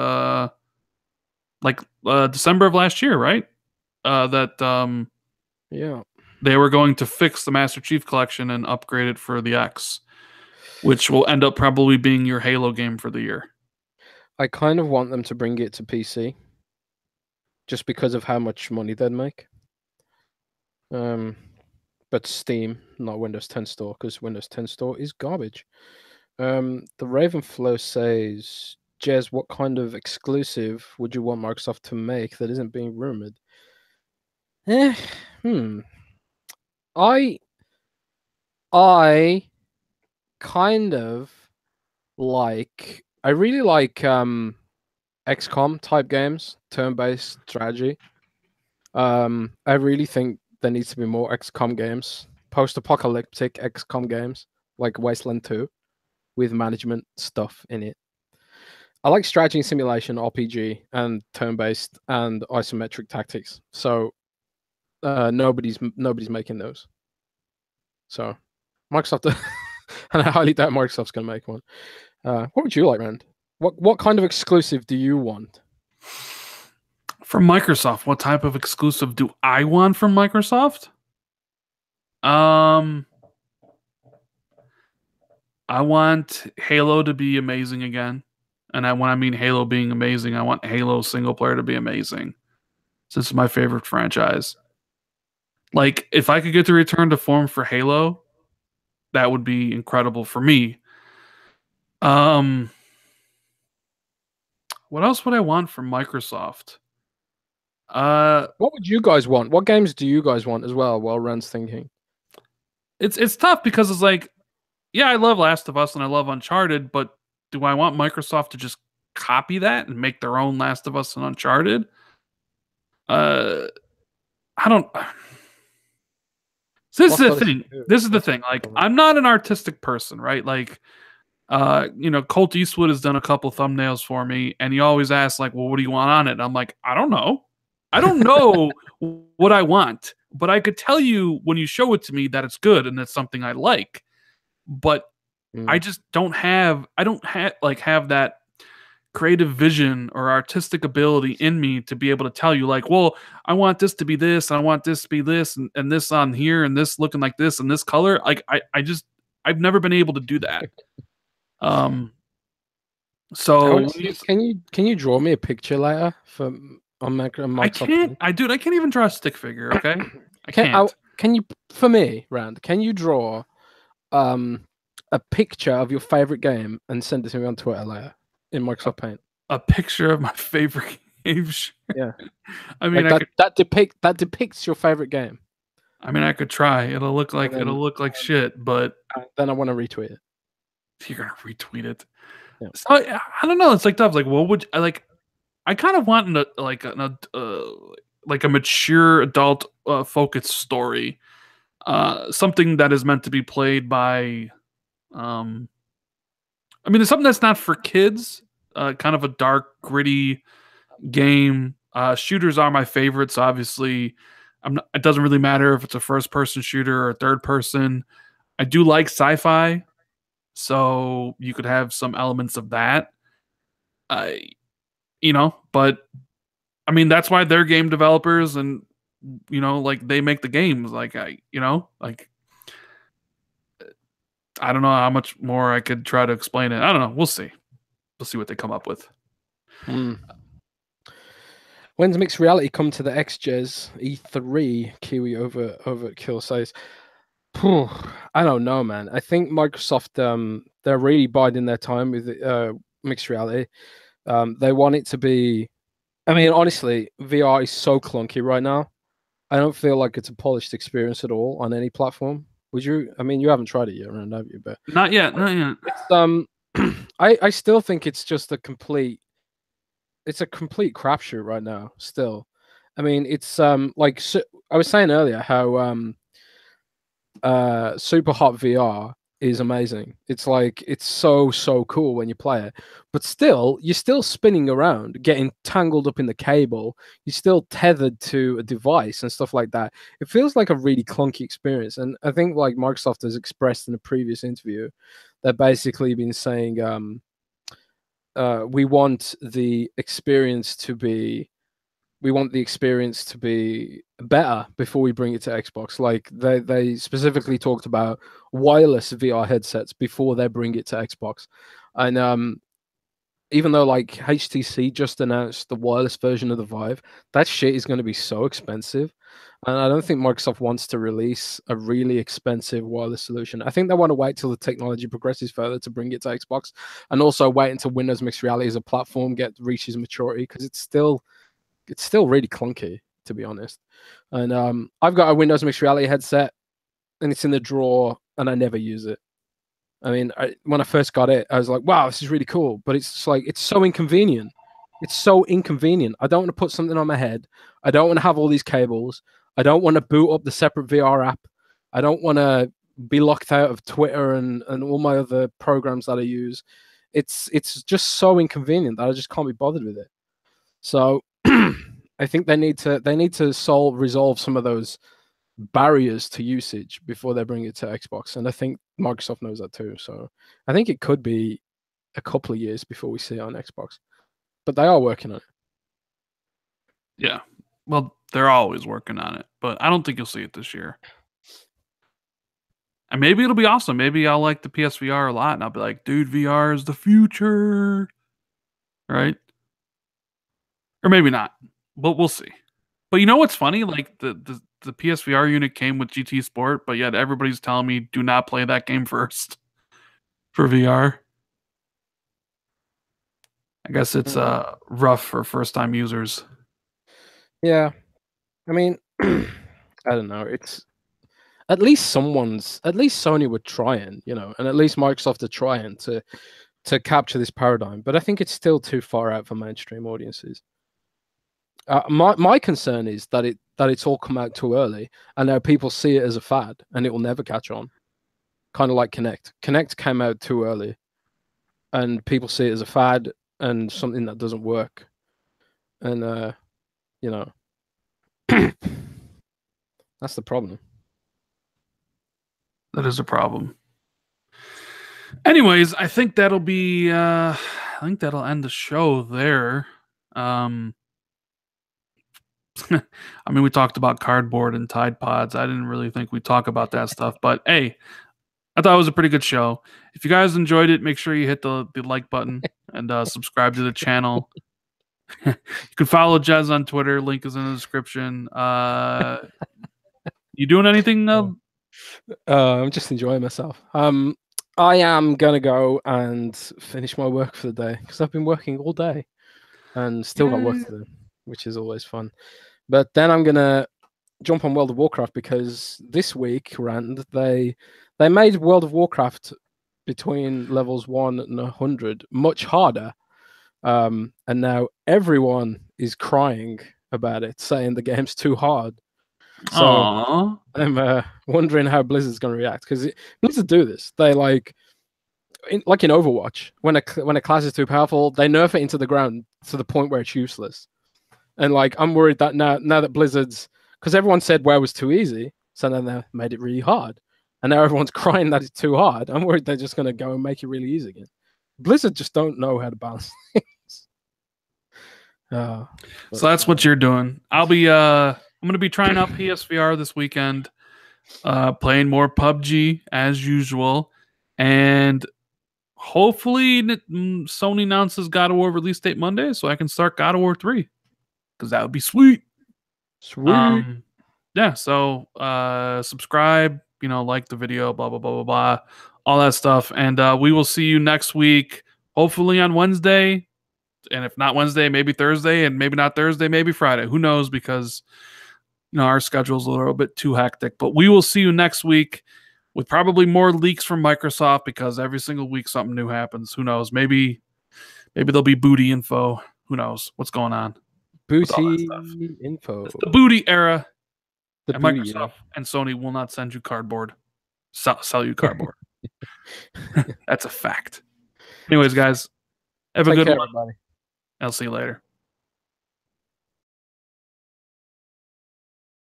December of last year, right? That Yeah. they were going to fix the Master Chief collection and upgrade it for the X, which will end up probably being your Halo game for the year. I kind of want them to bring it to PC just because of how much money they'd make. But Steam, not Windows 10 Store, because Windows 10 Store is garbage. The Ravenflow says, Jez, what kind of exclusive would you want Microsoft to make that isn't being rumored? Eh, hmm. I kind of I really like XCOM type games, turn-based strategy. I really think there needs to be more XCOM games, post-apocalyptic XCOM games like Wasteland 2 with management stuff in it. I like strategy and simulation, RPG, and turn-based and isometric tactics. So nobody's making those. So Microsoft, and I highly doubt Microsoft's going to make one. What would you like, Rand? What kind of exclusive do you want? From Microsoft, what type of exclusive do I want from Microsoft? I want Halo to be amazing again. And when I mean Halo being amazing, I want Halo single player to be amazing. Since it's my favorite franchise. Like, if I could get the return to form for Halo, that would be incredible for me. What else would I want from Microsoft? What would you guys want? What games do you guys want as well? While Rand's thinking, it's tough because it's like, yeah, I love Last of Us and I love Uncharted, but do I want Microsoft to just copy that and make their own Last of Us and Uncharted? I don't. So this is the thing. This is the thing. Like, I'm not an artistic person, right? Like, Colt Eastwood has done a couple thumbnails for me, and he always asks, like, well, what do you want on it? And I'm like, I don't know. I don't know what I want, but I could tell you when you show it to me that it's good and it's something I like. But I just don't have that creative vision or artistic ability in me to be able to tell you, like, well, I want this to be this, and I want this to be this, and this on here, and this looking like this, and this color. Like, I've never been able to do that. So can you draw me a picture later for on Microsoft? I can't even draw a stick figure. Okay, I can't. Can you, for me, Rand? Can you draw a picture of your favorite game and send it to me on Twitter later in Microsoft Paint? A picture of my favorite game. Yeah, I mean, like that depicts your favorite game. I mean, I could try. It'll look like shit, but then I want to retweet it. You're gonna retweet it. Yeah. So I don't know. It's like tough. Like, what would I like? I kind of want like a mature adult focused story, something that is meant to be played by. I mean, it's something that's not for kids. Kind of a dark, gritty game. Shooters are my favorites. Obviously, it doesn't really matter if it's a first-person shooter or a third-person. I do like sci-fi, so you could have some elements of that. But I mean, that's why they're game developers, and like, they make the games. Like, I don't know how much more I could try to explain it. I don't know. We'll see. We'll see what they come up with. When's mixed reality come to the XJs E3? Kiwi over at Kill says, I don't know, man. I think Microsoft they're really biding their time with mixed reality. They want it to be. I mean, honestly, VR is so clunky right now. I don't feel like it's a polished experience at all on any platform. Would you? I mean, you haven't tried it yet, Rand, have you? But not yet. Not yet. I still think it's just it's a complete crapshoot right now. Still, I mean, it's like I was saying earlier how Super Hot VR is amazing. It's like it's so cool when you play it, but still you're still spinning around, getting tangled up in the cable. You're still tethered to a device and stuff like that. It feels like a really clunky experience, and I think like Microsoft has expressed in a previous interview, they've basically been saying we want the experience to be better before we bring it to Xbox. Like they specifically talked about wireless VR headsets before they bring it to Xbox. And even though like HTC just announced the wireless version of the Vive, that shit is going to be so expensive. And I don't think Microsoft wants to release a really expensive wireless solution. I think they want to wait till the technology progresses further to bring it to Xbox, and also wait until Windows Mixed Reality as a platform reaches maturity, because it's still really clunky, to be honest. And I've got a Windows Mixed Reality headset, and it's in the drawer, and I never use it. I mean, when I first got it, I was like, "Wow, this is really cool," but it's just like it's so inconvenient. It's so inconvenient. I don't want to put something on my head. I don't want to have all these cables. I don't want to boot up the separate VR app. I don't want to be locked out of Twitter and all my other programs that I use. It's just so inconvenient that I just can't be bothered with it. So I think they need to resolve some of those barriers to usage before they bring it to Xbox, and I think Microsoft knows that too. So I think it could be a couple of years before we see it on Xbox, but they are working on it. Yeah, well, they're always working on it, but I don't think you'll see it this year. And maybe it'll be awesome. Maybe I'll like the PSVR a lot, and I'll be like, "Dude, VR is the future," right? Or maybe not, but we'll see. But you know what's funny? Like the PSVR unit came with GT Sport, but yet everybody's telling me do not play that game first for VR. I guess it's rough for first time users. Yeah, I mean, I don't know. It's at least Sony were trying, you know, and at least Microsoft are trying to capture this paradigm. But I think it's still too far out for mainstream audiences. My concern is that it's all come out too early, and now people see it as a fad, and it will never catch on. Kind of like Kinect. Kinect came out too early, and people see it as a fad and something that doesn't work. And you know, that's the problem. That is a problem. Anyways, I think that'll be I think that'll end the show there. I mean, we talked about cardboard and Tide Pods. I didn't really think we'd talk about that stuff, but hey, I thought it was a pretty good show. If you guys enjoyed it, make sure you hit the like button and subscribe to the channel. You can follow Jez on Twitter. Link is in the description. You doing anything? I'm just enjoying myself. I am gonna go and finish my work for the day because I've been working all day and still got work to do, which is always fun. But then I'm gonna jump on World of Warcraft because this week, Rand, they made World of Warcraft between levels 1 and 100 much harder. And now everyone is crying about it, saying the game's too hard. So Aww. I'm wondering how Blizzard's going to react, because Blizzard do this. They like in Overwatch, when a class is too powerful, they nerf it into the ground to the point where it's useless. And like I'm worried that now that Blizzard's, because everyone said WoW was too easy, so then they made it really hard, and now everyone's crying that it's too hard. I'm worried they're just going to go and make it really easy again. Blizzard just don't know how to balance things. So that's what you're doing. I'm going to be trying out PSVR this weekend, playing more PUBG as usual, and hopefully Sony announces God of War release date Monday so I can start God of War 3, because that would be sweet. Sweet. Yeah, so subscribe, like the video, blah, blah, blah, blah, blah, all that stuff. And we will see you next week, hopefully on Wednesday. And if not Wednesday, maybe Thursday, and maybe not Thursday, maybe Friday. Who knows? Because our schedule's a little bit too hectic. But we will see you next week. with probably more leaks from Microsoft because every single week something new happens. Who knows? Maybe there'll be booty info. Who knows what's going on with all that Booty stuff? info. It's the booty era. The And booty. Microsoft and Sony will not send you cardboard. Sell you cardboard. That's a fact. Anyways, guys, have a Take good care, one. everybody. I'll see you later.